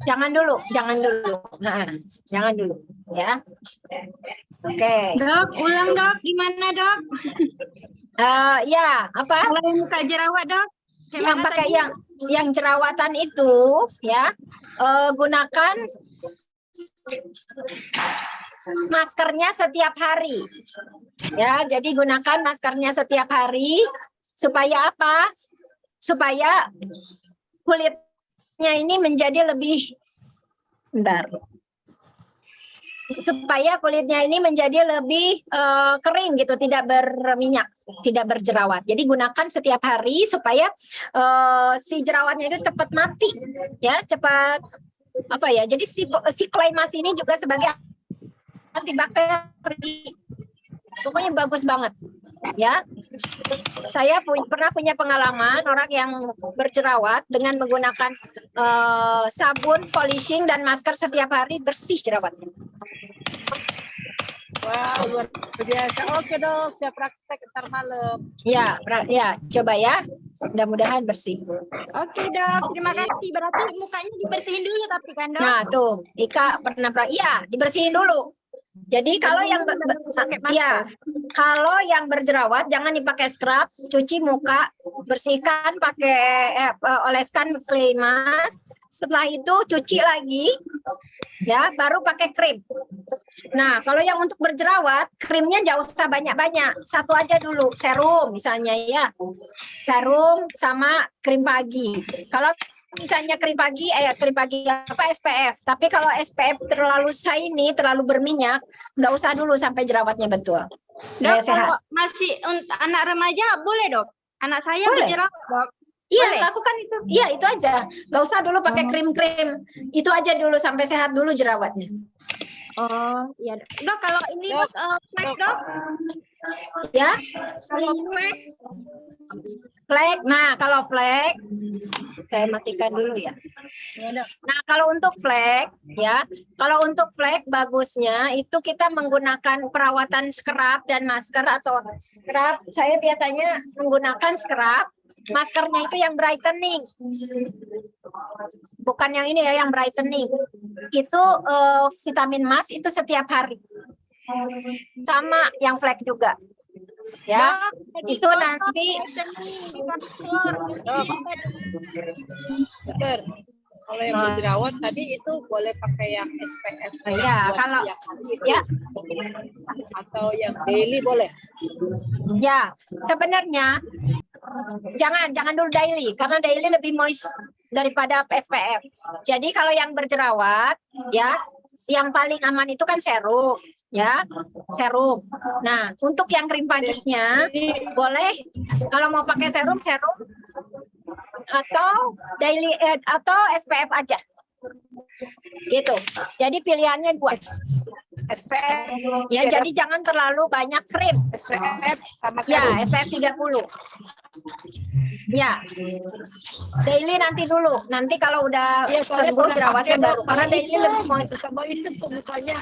Jangan dulu. Nah, jangan dulu, ya. Oke. Dok, ulang dok, gimana dok? Ya, apa? Kalau yang muka jerawat dok, Yang pakai yang jerawatan itu, ya, gunakan maskernya setiap hari. Ya, jadi gunakan maskernya setiap hari supaya apa? Supaya kulitnya ini menjadi lebih supaya kulitnya ini menjadi lebih kering gitu, tidak berminyak, tidak berjerawat. Jadi gunakan setiap hari supaya si jerawatnya itu cepat mati, ya, cepat apa ya? Jadi si clay mask ini juga sebagai antibakteri. Pokoknya bagus banget, ya. Saya pernah punya pengalaman orang yang berjerawat dengan menggunakan sabun, polishing, dan masker setiap hari, bersih jerawatnya. Wah, luar biasa. Oke dok, saya praktek ntar malam. Ya, coba ya. Mudah-mudahan bersih. Oke dok, terima kasih. Berarti mukanya dibersihin dulu tapi kan dok? Nah, tuh, Ika pernah iya, dibersihin dulu. Jadi kalau yang kalau yang berjerawat jangan dipakai scrub, cuci muka, bersihkan pakai oleskan clay mask. Setelah itu cuci lagi, ya, baru pakai krim. Nah, kalau yang untuk berjerawat, krimnya jangan usah banyak-banyak. Satu aja dulu, serum misalnya ya. Serum sama krim pagi. Kalau misalnya krim pagi apa SPF. Tapi kalau SPF terlalu shiny, terlalu berminyak, nggak usah dulu sampai jerawatnya betul. Dok, Sehat. kalau masih untuk anak remaja boleh dok? Anak saya Boleh. berjerawat dok. Iya, lakukan itu. Iya, itu aja. Nggak usah dulu pakai krim-krim. Itu aja dulu sampai sehat dulu jerawatnya. Oh, iya dok. Dok, kalau ini dok, flek dok? Ya, Kalau flek? flek. Nah, kalau flek, saya matikan dulu ya. Iya dok. Nah, kalau untuk flek, ya, kalau untuk flek bagusnya itu kita menggunakan perawatan scrub dan masker atau scrub. Saya biasanya menggunakan scrub, maskernya itu yang brightening, bukan yang ini ya, yang brightening. Itu vitamin mask itu setiap hari, sama yang flek juga. Ya, Dok, itu nanti Dokter, kalau yang berjerawat tadi itu boleh pakai yang SPF ya buat kalau siang gitu, ya atau yang daily boleh? ya sebenarnya jangan dulu daily karena daily lebih moist daripada SPF. Jadi kalau yang berjerawat ya yang paling aman itu kan serum ya, serum. Nah, untuk yang krim paginya boleh kalau mau pakai serum atau daily atau SPF aja. Gitu. Jadi pilihannya dua. SPF Ya, jadi jangan terlalu banyak krim. SPF sama Ya, serum. SPF 30. Ya. Daily nanti dulu. Nanti kalau udah Iya, soalnya sembuh pernah jerawatnya pakai, baru. Dok, Karena malah daily lebih mau tambah itu mukanya.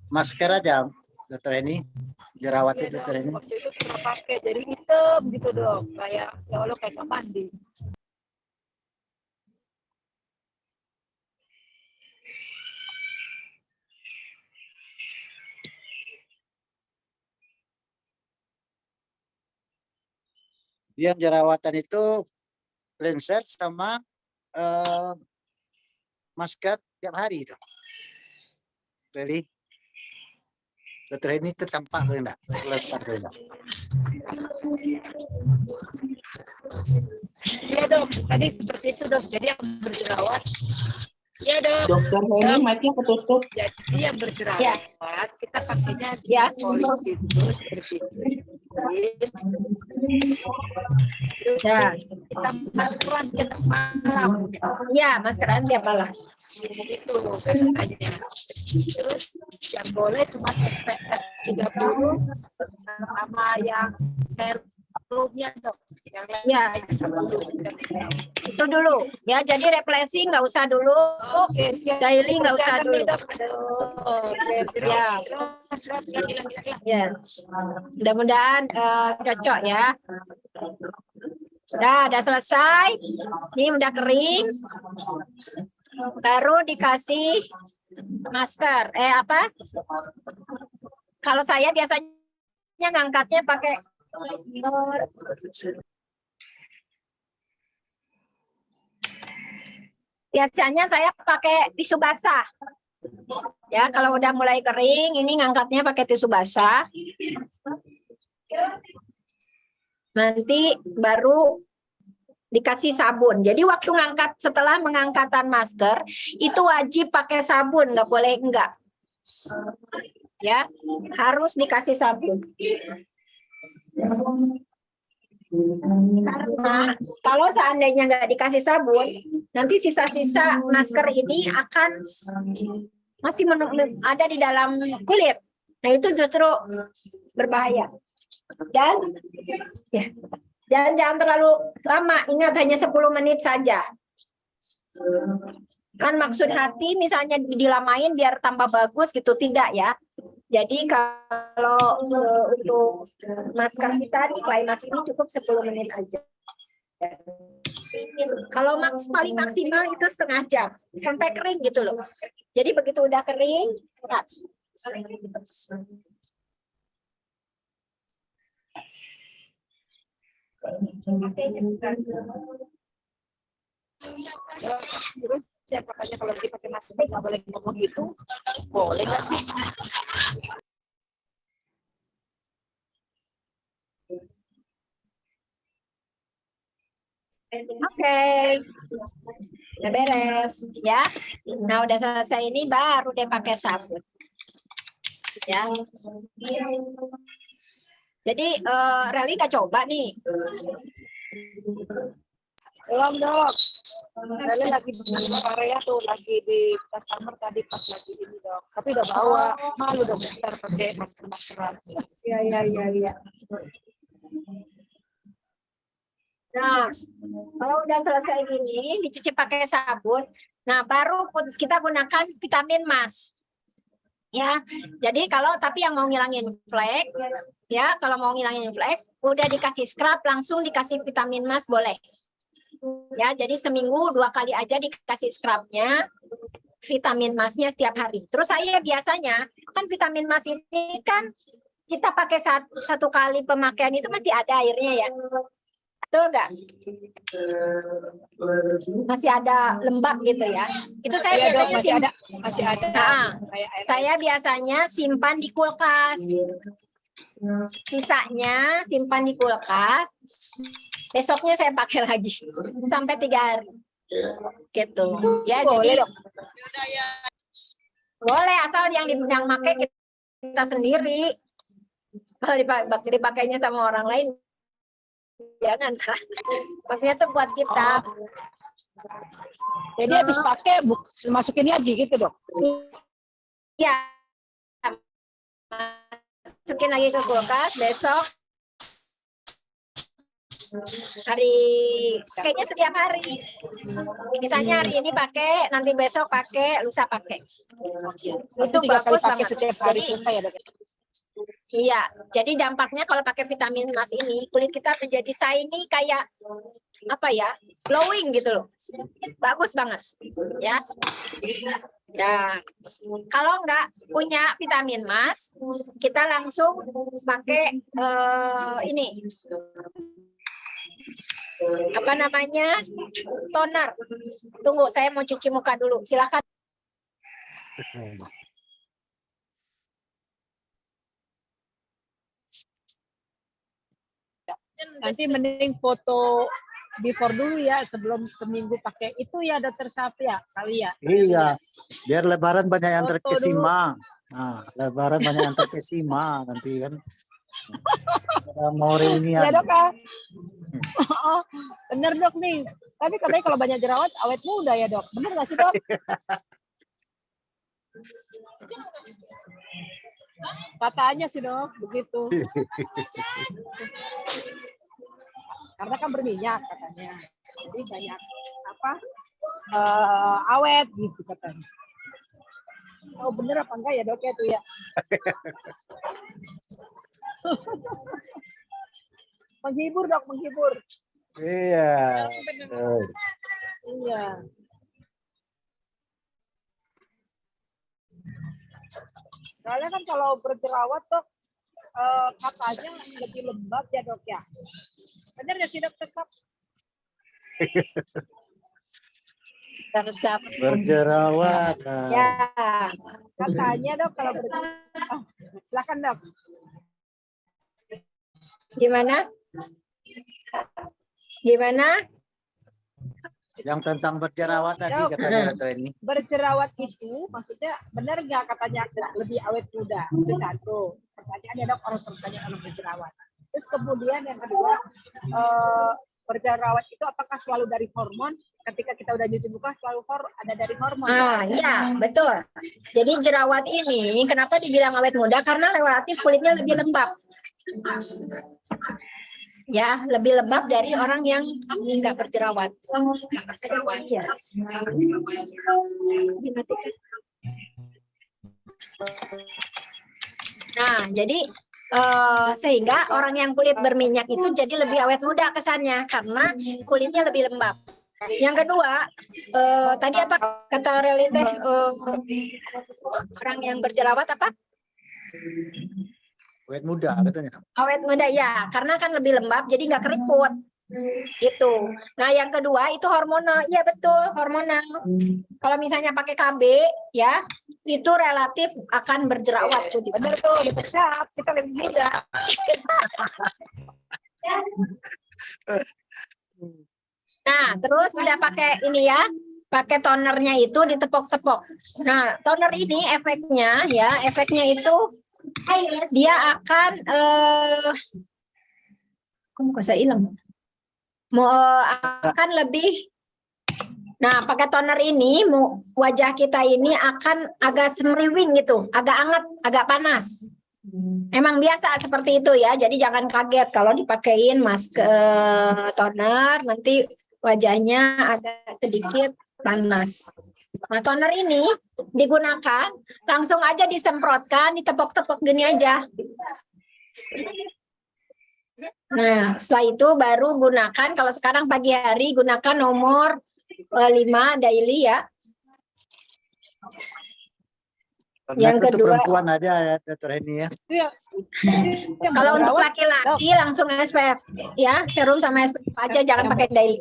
Masker aja dokter ini jerawat Iya, itu Dok. dokter ini. Waktu itu pernah pakai jadi hitam gitu, Dok. Kayak ya Allah kayak nggak mandi. Yang jerawatan itu cleanser sama masker tiap hari itu. Jadi dokter ini tertampak enggak? Iya, Dok. Tadi seperti itu, Dok. Jadi yang berjerawat. Iya, Dok. Dokter Heni mic-nya ketutup. Jadi yang berjerawat kita pakainya Ya. polisi terus bersihin. Terus Ya. kita maskeran tiap malam. Ya, maskeran tiap malam. Itu katanya. Terus yang boleh cuma SPF 30 sama yang serumnya, Dok. Yang lain Ya. Itu dulu. Ya, jadi refreshing nggak usah dulu. Oke, siap. Daily nggak usah Dikerjakan dulu. nih, Dok. Aduh, oke, Ya. Serot, hilang. Ya. Mudah-mudahan cocok ya. Udah selesai. Ini udah kering. Baru dikasih masker. Kalau saya biasanya ngangkatnya pakai biasanya saya pakai tisu basah. Ya, kalau udah mulai kering, ini ngangkatnya pakai tisu basah. Nanti baru dikasih sabun. Jadi waktu ngangkat, setelah mengangkatan masker, itu wajib pakai sabun, nggak boleh enggak. Ya, harus dikasih sabun. Karena kalau seandainya nggak dikasih sabun, nanti sisa-sisa masker ini akan masih ada di dalam kulit. Nah, itu justru berbahaya. Dan ya, jangan terlalu lama, ingat hanya 10 menit saja. Kan maksud hati misalnya dilamain biar tambah bagus gitu, tidak ya. Jadi kalau untuk masker kita di Climax ini cukup 10 menit aja. Kalau paling maksimal itu setengah jam sampai kering gitu loh. Jadi begitu udah kering, Terus saya pakainya kalau lagi pakai masker nggak boleh ngomong gitu, boleh nggak sih? Oke, udah beres ya. Nah, udah selesai ini baru deh pakai sabun. Ya. Jadi Rally nggak coba nih. Belum, Dok. Saya lagi di area tuh, lagi di customer tadi pas lagi ini, Dok. Tapi udah bawa, malu udah besar pakai masker-maskeran. Iya. Nah, kalau udah selesai gini, dicuci pakai sabun. Nah, baru kita gunakan vitamin mas. Ya, jadi tapi yang mau ngilangin flek, ya, kalau mau ngilangin flek, udah dikasih scrub, langsung dikasih vitamin mas boleh. Ya, jadi seminggu 2 kali aja dikasih scrubnya. vitamin masnya setiap hari. Terus saya biasanya kan vitamin mas ini kan kita pakai satu kali pemakaian itu masih ada airnya ya. Betul nggak? Masih ada lembab gitu ya. Itu saya Iya, Dok, biasanya masih ada. Nah, Kayak air. saya biasanya simpan di kulkas. Sisanya simpan di kulkas. Besoknya saya pakai lagi sampai 3 hari. Gitu. Ya, Boleh, jadi Dok. boleh asal yang pakai kita sendiri. Kalau dipakainya sama orang lain jangan. Maksudnya tuh buat kita. Jadi habis pakai masukin lagi gitu, Dok. Iya. Masukin lagi ke kulkas, besok kayaknya setiap hari. Misalnya hari ini pakai, nanti besok pakai, lusa pakai. Itu 3 kali bagus pakai banget. setiap hari Jadi, selesai ya, Dok. iya, jadi dampaknya kalau pakai vitamin emas ini, kulit kita menjadi shiny kayak apa ya, glowing gitu loh. Bagus banget, ya. Ya, kalau nggak punya vitamin emas, kita langsung pakai ini, apa namanya, toner. Tunggu, saya mau cuci muka dulu. Silakan. Nanti mending foto before dulu ya sebelum seminggu pakai itu ya, Dokter Safia kali ya. Iya, biar lebaran banyak yang Foto terkesima. Nah, lebaran banyak yang terkesima nanti kan. Kita mau reunian. Ya, Dok. Oh, bener, Dok nih. Tapi katanya kalau banyak jerawat awet muda ya, Dok. Bener nggak sih, Dok? Katanya sih, Dok, begitu. Karena kan berminyak katanya. Jadi banyak apa? Awet gitu katanya. Oh, bener apa enggak ya, Dok ya tuh ya? Menghibur, Dok, menghibur. Iya. Iya. Soalnya kan kalau berjerawat, Dok, katanya lebih lembab ya, Dok ya. Benar ya sih, Dokter Sap? Tersap. Berjerawat. Ya. Katanya, Dok, kalau berjerawat. Silakan, Dok. Gimana? Gimana? Yang tentang berjerawat tadi Dok, katanya Dokter ini. berjerawat itu maksudnya benar nggak katanya lebih awet muda? Itu satu. Pertanyaannya, Dok, orang berjerawat. Terus kemudian yang kedua, berjerawat itu apakah selalu dari hormon? Ketika kita udah nyuci muka selalu ada dari hormon. Iya, betul. Jadi jerawat ini kenapa dibilang awet muda? Karena relatif kulitnya lebih lembab. Ya, lebih lembab dari orang yang nggak berjerawat. Ya. Nah, jadi sehingga orang yang kulit berminyak itu jadi lebih awet muda kesannya karena kulitnya lebih lembab. Yang kedua, tadi apa kata Reli teh, orang yang berjerawat apa? Awet muda katanya. Awet muda ya, karena kan lebih lembab jadi nggak keriput. Gitu. Nah, yang kedua itu hormonal. Iya betul, hormonal. Kalau misalnya pakai KB ya, itu relatif akan berjerawat tuh. Benar tuh, dipersiap. Kita lebih muda. Nah, terus udah pakai ini ya, pakai tonernya itu ditepok-tepok. Nah, toner ini efeknya itu dia akan kok saya hilang? Akan lebih. Nah, pakai toner ini wajah kita ini akan agak semriwing gitu, agak hangat, agak panas. Emang biasa seperti itu ya, jadi jangan kaget kalau dipakein masker toner nanti wajahnya agak sedikit panas. Nah, toner ini digunakan langsung aja disemprotkan, ditepok-tepok gini aja. Nah, setelah itu baru gunakan, kalau sekarang pagi hari gunakan nomor 5 daily ya. Yang Ternyata untuk kedua, perempuan ada ya, Dokter Heni ya. kalau untuk laki-laki langsung SPF ya, serum sama SPF aja, jangan pakai daily.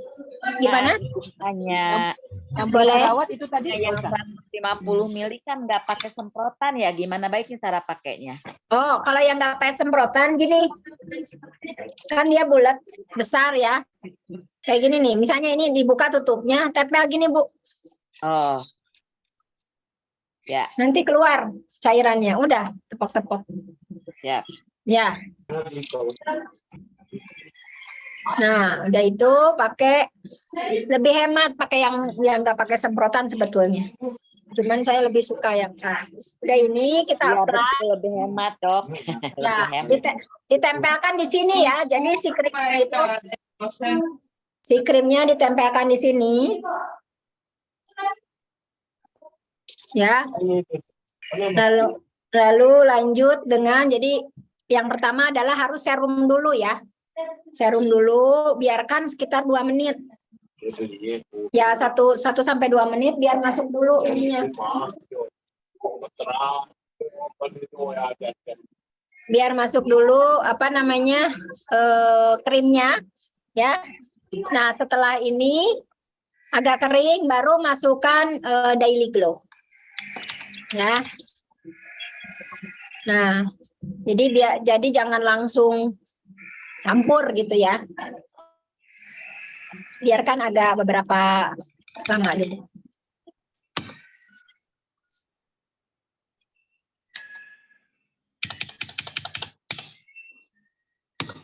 Gimana? Hanya Yang Boleh. perawat itu tadi yang nggak usah. 50 mili kan nggak pakai semprotan ya, gimana baiknya cara pakainya? Oh, kalau yang nggak pakai semprotan gini, kan dia bulat besar ya, kayak gini nih. Misalnya ini dibuka tutupnya, tempel gini Bu, Oh, ya, nanti keluar cairannya. Udah tepok-tepok. siap. Ya. Nah, udah itu pakai lebih hemat pakai yang nggak pakai semprotan sebetulnya. Cuman saya lebih suka yang udah ini kita Iya apply. betul, lebih hemat dok. Lebih Ya, hemat. ditempelkan di sini ya. Jadi si krimnya ditempelkan di sini. Ya. Lalu lanjut dengan, jadi yang pertama adalah harus serum dulu ya. Serum dulu, biarkan sekitar 2 menit. Ya, 1 sampai 2 menit biar masuk dulu ininya. Biar masuk dulu apa namanya? Krimnya ya. Nah, setelah ini agak kering baru masukkan Daily Glow. Ya. Nah, jadi jangan langsung campur gitu ya. Biarkan agak beberapa lama dulu.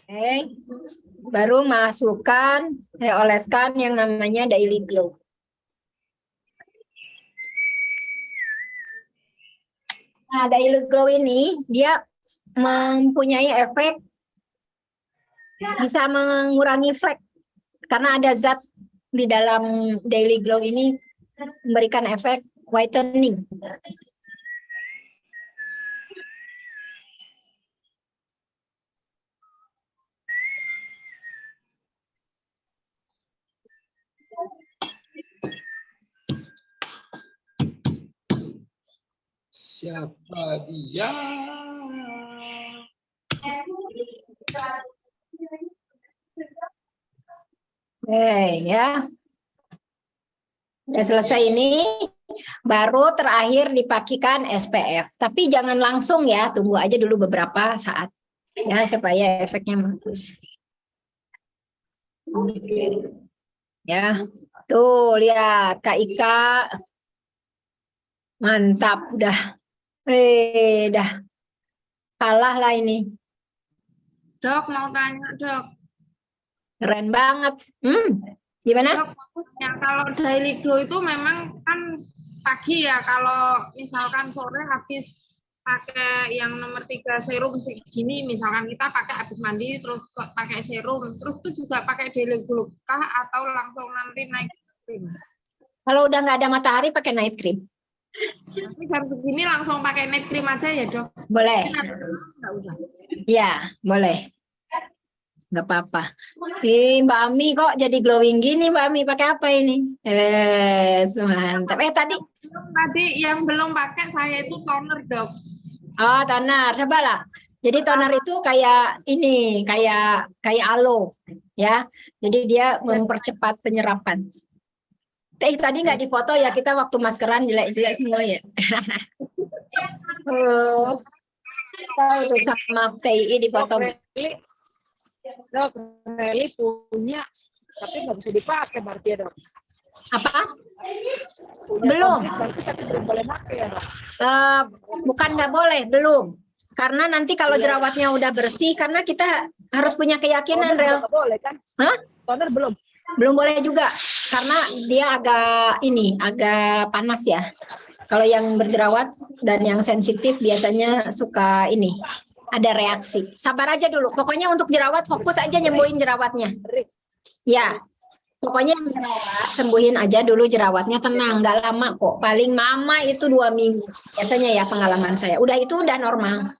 Oke, baru masukkan, oleskan yang namanya Daily Glow. Nah, Daily Glow ini dia mempunyai efek bisa mengurangi flek karena ada zat di dalam Daily Glow ini memberikan efek whitening. Siapa dia? Ya. Udah selesai ini, baru terakhir dipakikan SPF. Tapi jangan langsung ya, tunggu aja dulu beberapa saat. Ya, supaya efeknya bagus. Ya, tuh lihat Kak Ika. Mantap, udah. Dah. Kalah lah ini. Dok, mau tanya dok. Keren banget. Gimana? Dok, ya, kalau Daily Glow itu memang kan pagi ya, kalau misalkan sore habis pakai yang nomor 3 serum segini, misalkan kita pakai habis mandi terus pakai serum, terus itu juga pakai Daily Glow kah atau langsung nanti naik krim? Kalau udah nggak ada matahari pakai night cream. Nanti jam segini langsung pakai night cream aja ya dok? Boleh. Nggak usah. Ya, boleh. Nggak apa-apa. Mbak Ami kok jadi glowing gini Mbak Ami, pakai apa ini? Mantap. Tadi yang belum pakai saya itu toner dok. Oh, toner. Coba lah. Jadi toner itu kayak ini, kayak aloe ya. Jadi dia mempercepat penyerapan. Tadi nggak difoto ya, kita waktu maskeran jelek-jelek semua ya. Tahu tuh sama PI difoto. Dok, Reli punya, tapi nggak bisa dipakai berarti ya dok. Apa? Punya Belum. berarti tapi belum boleh pakai ya dok. Bukan nggak boleh, belum. Karena nanti kalau jerawatnya udah bersih, karena kita harus punya keyakinan, Rel. Nggak boleh kan? Hah? Toner belum. Belum boleh juga, karena dia agak panas ya. Kalau yang berjerawat dan yang sensitif biasanya suka ada reaksi. Sabar aja dulu. Pokoknya untuk jerawat fokus aja nyembuhin jerawatnya. Ya, pokoknya jerawat sembuhin aja dulu jerawatnya, tenang, nggak lama kok. Paling lama itu 2 minggu. Biasanya ya pengalaman saya. Udah normal.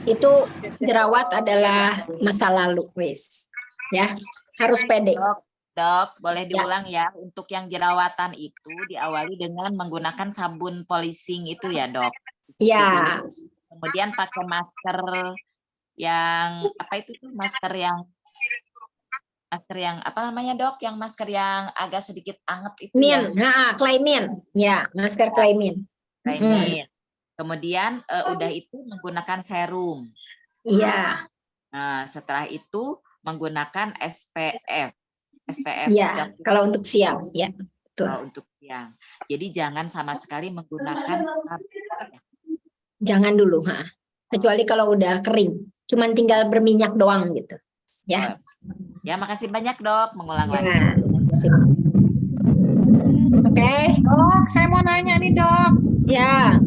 Itu jerawat adalah masa lalu, wes. Ya, harus pede. Dok, boleh diulang ya. Untuk yang jerawatan itu diawali dengan menggunakan sabun polishing itu ya, Dok. Ya, Kemudian pakai masker yang apa itu tuh? Masker yang apa namanya, Dok? Yang masker yang agak sedikit anget itu ya. Claymin. Ya, masker Claymin. Claymin. Kemudian udah itu menggunakan serum. Iya. Nah, setelah itu menggunakan SPF. Ya, kalau untuk siang, ya. Betul. Kalau untuk siang. Jadi jangan sama sekali menggunakan scrub. Jangan dulu, kecuali kalau udah kering. Cuman tinggal berminyak doang gitu. Ya. Ya, makasih banyak, Dok. Mengulang lagi. Ya. Oke. Dok, saya mau nanya nih, Dok. Ya.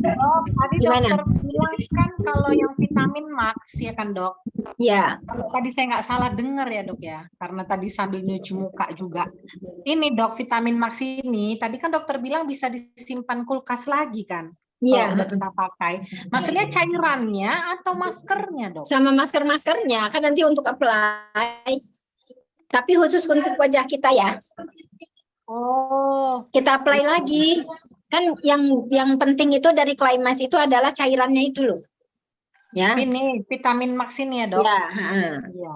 Dok, tadi Gimana? dokter bilang kan kalau yang vitamin Max ya kan, Dok? Ya. Tadi saya nggak salah dengar ya, Dok ya, karena tadi sambil nyuci muka juga. Ini, Dok, vitamin Max ini tadi kan dokter bilang bisa disimpan kulkas lagi kan? Iya. Kalau udah kita pakai. Maksudnya cairannya atau maskernya, Dok? Sama masker-maskernya kan nanti untuk apply. Tapi khusus untuk wajah kita ya. Oh, Kita apply lagi. Kan yang penting itu dari Claymas itu adalah cairannya itu loh. Ya. ini vitamin Max ini ya, Dok? Ya. Iya.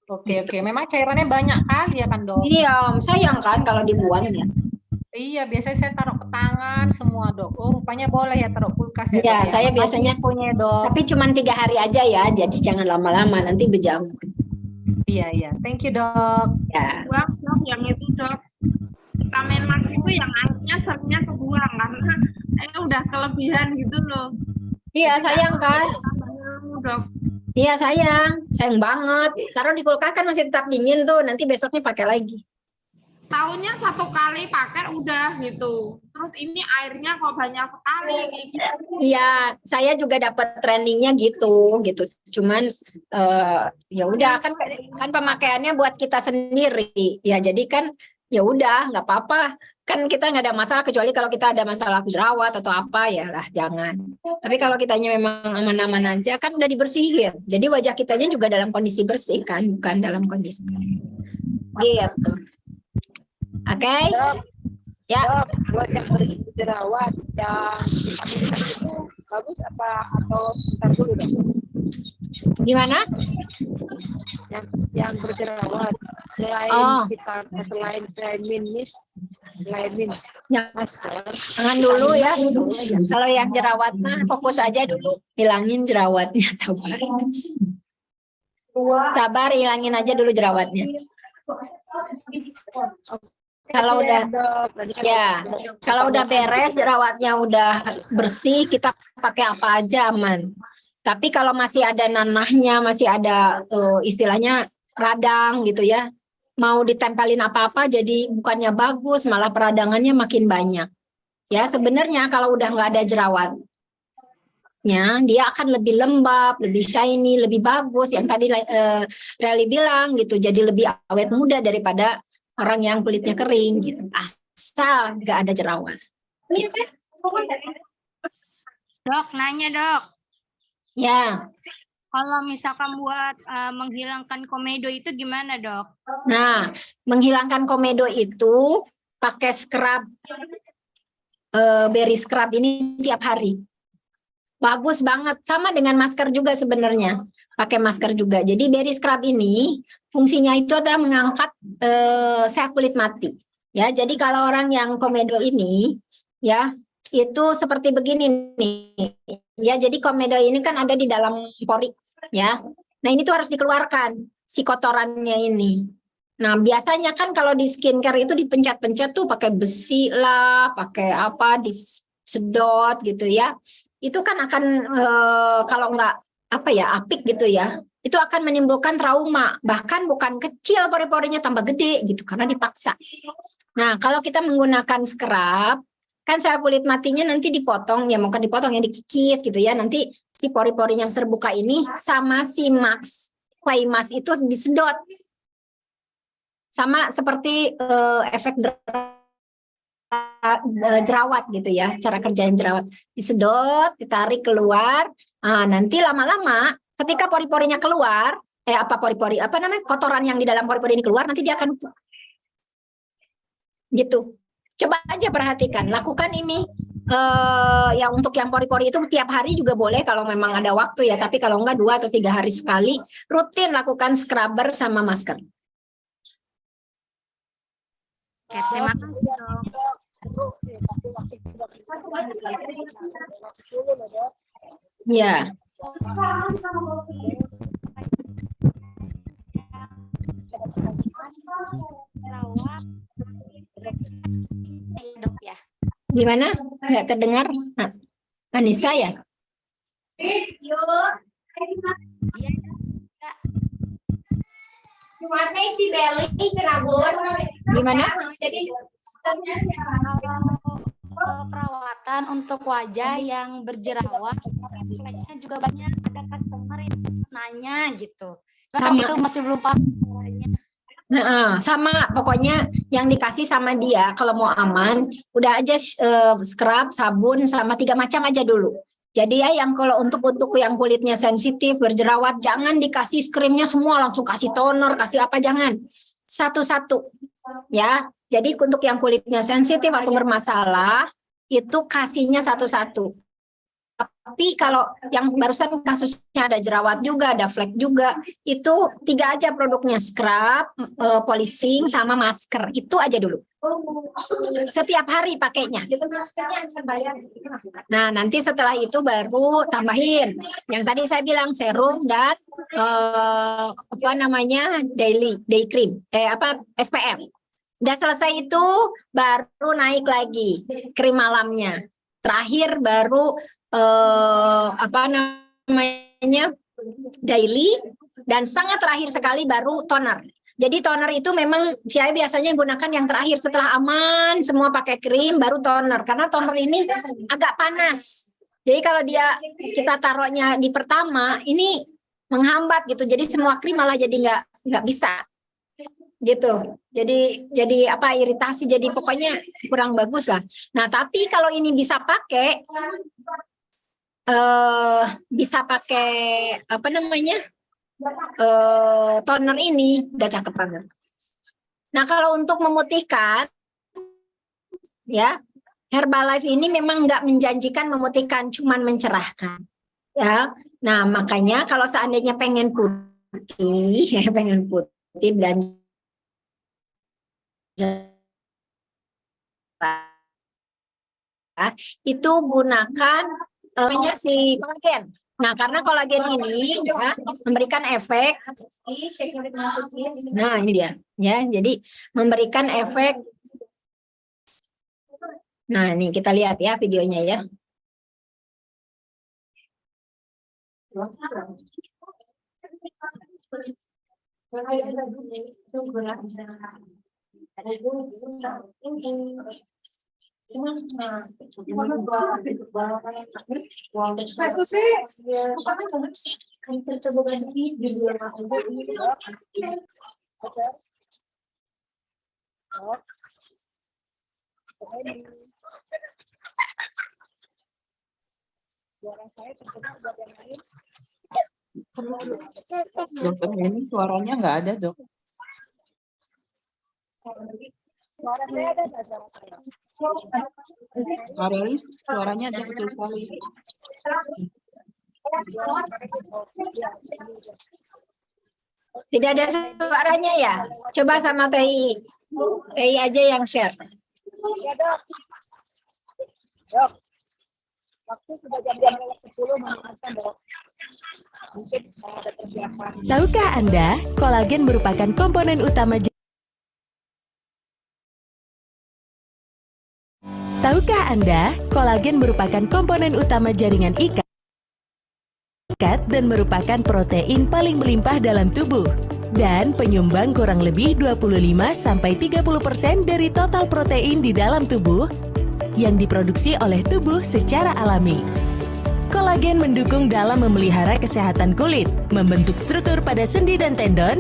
Oke. Memang cairannya banyak kali ya kan, Dok? Iya, sayang kan kalau dibuang ya. Iya, biasanya saya taruh ke tangan semua, Dok. Oh, rupanya boleh ya taruh kulkas ya, Iya, Dok, ya? saya Makasih biasanya infonya, Dok. tapi cuma 3 hari aja ya, jadi jangan lama-lama nanti berjamur. Iya. Thank you, Dok. Ya. Buang, Dok, yang itu, Dok. Vitamin Max itu yang airnya seringnya kebuang karena udah kelebihan gitu loh. Iya, sayang kan? Dok. Iya, sayang banget. Taruh di kulkas kan masih tetap dingin tuh, nanti besoknya pakai lagi. Tahunnya 1 kali pakai udah gitu. Terus ini airnya kok banyak sekali kayak gitu. Iya, saya juga dapat trainingnya gitu. Cuman ya udah kan pemakaiannya buat kita sendiri. Ya jadi kan ya udah nggak apa-apa. Kan kita nggak ada masalah kecuali kalau kita ada masalah jerawat atau apa ya lah jangan. Tapi kalau kitanya memang aman-aman aja kan udah dibersihin. Jadi wajah kitanya juga dalam kondisi bersih kan, bukan dalam kondisi kering. Gitu. Oke. Ya. Dok, buat yang berjerawat, yang vitamin C itu bagus apa atau ntar dulu, Dok? Gimana? Yang berjerawat selain Ya. masker. Jangan dulu ya. Kalau yang jerawat mah fokus aja dulu. Hilangin jerawatnya. Sabar, hilangin aja dulu jerawatnya. Kalau udah kalau udah beres jerawatnya udah bersih, kita pakai apa aja aman. Tapi kalau masih ada nanahnya, masih ada istilahnya radang gitu ya, mau ditempelin apa-apa jadi bukannya bagus, malah peradangannya makin banyak. Ya sebenarnya kalau udah nggak ada jerawatnya, dia akan lebih lembab, lebih shiny, lebih bagus. Yang tadi Rally bilang gitu, jadi lebih awet muda daripada orang yang kulitnya kering gitu, asal nggak ada jerawat. Dok, nanya dok, Ya, kalau misalkan buat menghilangkan komedo itu gimana dok? nah menghilangkan komedo itu pakai scrub, berry scrub ini tiap hari. Bagus banget, sama dengan masker juga sebenarnya. Pakai masker juga. Jadi berry scrub ini fungsinya itu adalah mengangkat sel kulit mati. Ya, jadi kalau orang yang komedo ini, ya itu seperti begini nih. Ya, jadi komedo ini kan ada di dalam pori, ya. Nah ini tuh harus dikeluarkan si kotorannya ini. Nah biasanya kan kalau di skincare itu dipencet-pencet tuh pakai besi lah, pakai apa, disedot gitu ya. Itu kan akan kalau nggak apa ya apik gitu ya, itu akan menimbulkan trauma, bahkan bukan kecil pori-porinya tambah gede gitu karena dipaksa. Nah kalau kita menggunakan scrub kan sel kulit matinya nanti dipotong ya, bukan dipotong ya, dikikis gitu ya, nanti si pori-pori yang terbuka ini sama si Claymas itu disedot, sama seperti efek jerawat gitu ya, cara kerjain jerawat, disedot, ditarik keluar, nanti lama-lama ketika pori-porinya keluar, pori-pori, apa namanya, kotoran yang di dalam pori-pori ini keluar, nanti dia akan gitu. Coba aja perhatikan, lakukan ini. Yang untuk yang pori-pori itu tiap hari juga boleh kalau memang ada waktu ya, tapi kalau enggak 2 atau 3 hari sekali, rutin lakukan scrubber sama masker. Oke, terima kasih dok. Ya. Dok ya. Gimana? Nggak terdengar? Nah, Anissa ya? Gimana? Jadi kalau perawatan untuk wajah yang berjerawat, flexnya juga banyak, ada customer yang nanya gitu. Masa itu masih belum paham. Nah, sama pokoknya yang dikasih sama dia kalau mau aman udah aja scrub, sabun sama 3 macam aja dulu. Jadi ya yang kalau untuk yang kulitnya sensitif, berjerawat, jangan dikasih krimnya semua langsung kasih toner, kasih apa, jangan. Satu-satu ya. Jadi untuk yang kulitnya sensitif atau bermasalah itu kasihnya satu-satu. Tapi kalau yang barusan kasusnya ada jerawat juga, ada flek juga, itu 3 aja produknya, scrub, polishing, sama masker. Itu aja dulu. Setiap hari pakainya. Nah, nanti setelah itu baru tambahin. Yang tadi saya bilang serum dan day cream, SPF. Udah selesai itu baru naik lagi krim malamnya. Terakhir baru daily, dan sangat terakhir sekali baru toner. Jadi toner itu memang saya biasanya gunakan yang terakhir setelah aman semua pakai krim baru toner, karena toner ini agak panas. Jadi kalau kita taruhnya di pertama ini menghambat gitu. Jadi semua krim malah jadi nggak bisa gitu. Jadi iritasi, jadi pokoknya kurang bagus lah. Nah, tapi kalau ini bisa pakai toner ini udah cakep banget. Nah, kalau untuk memutihkan ya, Herbalife ini memang nggak menjanjikan memutihkan, cuman mencerahkan ya. Nah, makanya kalau seandainya pengen putih dan itu gunakan si kolagen. Nah, karena kolagen ini ya memberikan efek. Nah, ini dia ya. Jadi memberikan efek. Nah, ini kita lihat ya videonya ya. Dokter ini suaranya nggak ada, dok. Suara saya ada nggak suara saya? Suaranya ada betul sekali. Tidak ada suaranya ya? Coba sama TI aja yang share. Ya, dok. Dok. Waktu sudah jam 10 mengingatkan, dok. Mungkin ada persiapan. Tahukah Anda, kolagen merupakan komponen utama. Tahukah Anda, kolagen merupakan komponen utama jaringan ikat dan merupakan protein paling melimpah dalam tubuh dan penyumbang kurang lebih 25-30% dari total protein di dalam tubuh yang diproduksi oleh tubuh secara alami. Kolagen mendukung dalam memelihara kesehatan kulit, membentuk struktur pada sendi dan tendon,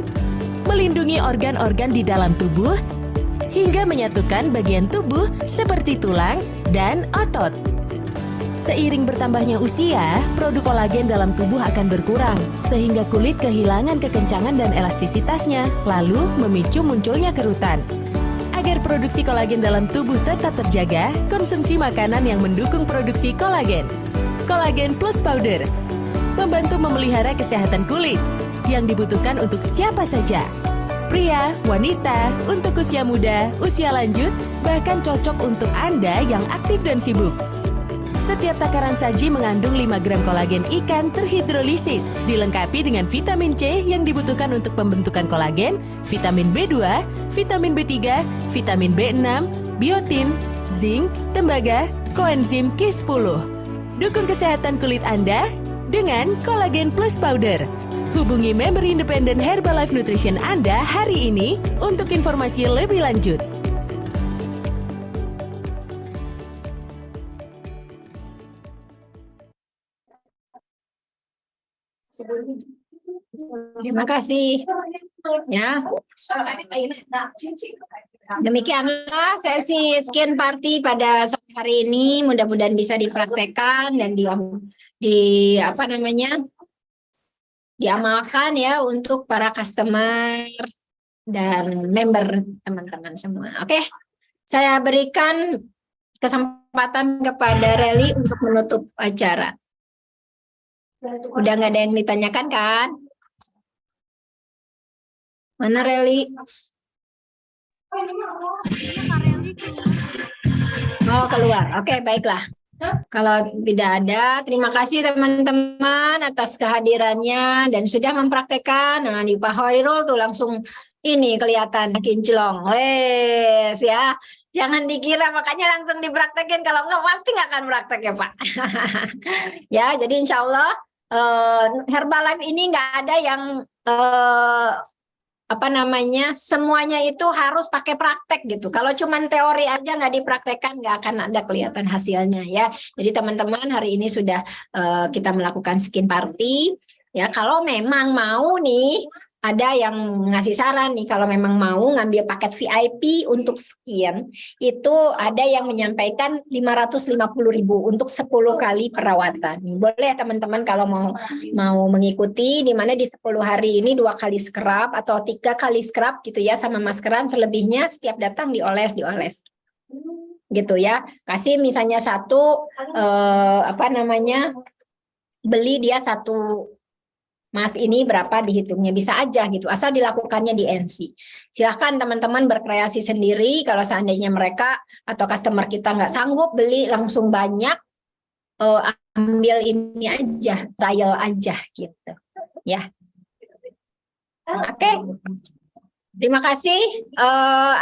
melindungi organ-organ di dalam tubuh, hingga menyatukan bagian tubuh seperti tulang dan otot. Seiring bertambahnya usia, produk kolagen dalam tubuh akan berkurang, sehingga kulit kehilangan kekencangan dan elastisitasnya, lalu memicu munculnya kerutan. Agar produksi kolagen dalam tubuh tetap terjaga, konsumsi makanan yang mendukung produksi kolagen. Kolagen Plus Powder membantu memelihara kesehatan kulit yang dibutuhkan untuk siapa saja. Pria, wanita, untuk usia muda, usia lanjut, bahkan cocok untuk Anda yang aktif dan sibuk. Setiap takaran saji mengandung 5 gram kolagen ikan terhidrolisis, dilengkapi dengan vitamin C yang dibutuhkan untuk pembentukan kolagen, vitamin B2, vitamin B3, vitamin B6, biotin, zinc, tembaga, koenzim Q10. Dukung kesehatan kulit Anda dengan Kolagen Plus Powder. Hubungi member independen Herbalife Nutrition Anda hari ini untuk informasi lebih lanjut. Terima kasih. Ya. Demikianlah sesi skin party pada sore hari ini. Mudah-mudahan bisa dipraktekkan dan diamalkan ya untuk para customer dan member teman-teman semua. Oke, saya berikan kesempatan kepada Reli untuk menutup acara. Udah nggak ada yang ditanyakan kan? Mana Reli? Oh, keluar. Oke, baiklah. Kalau tidak ada, terima kasih teman-teman atas kehadirannya dan sudah mempraktekkan. Nah, di Pak Hoirul tuh langsung ini kelihatan kinclong. Wes ya. Jangan dikira makanya langsung dipraktekin, kalau enggak pasti nggak akan praktek ya Pak. Ya, jadi insya Allah Herbalife ini nggak ada yang semuanya itu harus pakai praktek gitu. Kalau cuman teori aja nggak dipraktekkan nggak akan ada kelihatan hasilnya ya. Jadi teman-teman hari ini sudah kita melakukan skin party ya. Kalau memang mau nih, ada yang ngasih saran nih, kalau memang mau ngambil paket VIP untuk skin, itu ada yang menyampaikan 550.000 untuk 10 kali perawatan. Boleh teman-teman kalau mau mengikuti, di mana di 10 hari ini 2 kali scrub atau 3 kali scrub gitu ya, sama maskeran, selebihnya setiap datang dioles gitu ya. Kasih misalnya beli dia 1 Mas ini berapa dihitungnya, bisa aja gitu, asal dilakukannya di NC. Silahkan teman-teman berkreasi sendiri, kalau seandainya mereka atau customer kita nggak sanggup beli langsung banyak, ambil ini aja, trial aja gitu ya. Oke. Terima kasih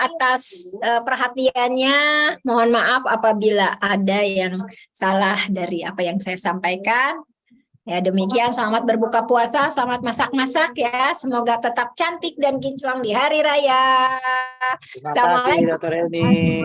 atas perhatiannya. Mohon maaf apabila ada yang salah dari apa yang saya sampaikan. Ya, demikian, selamat berbuka puasa, selamat masak-masak ya. Semoga tetap cantik dan kinclong di hari raya. Terima kasih Dr. Elni.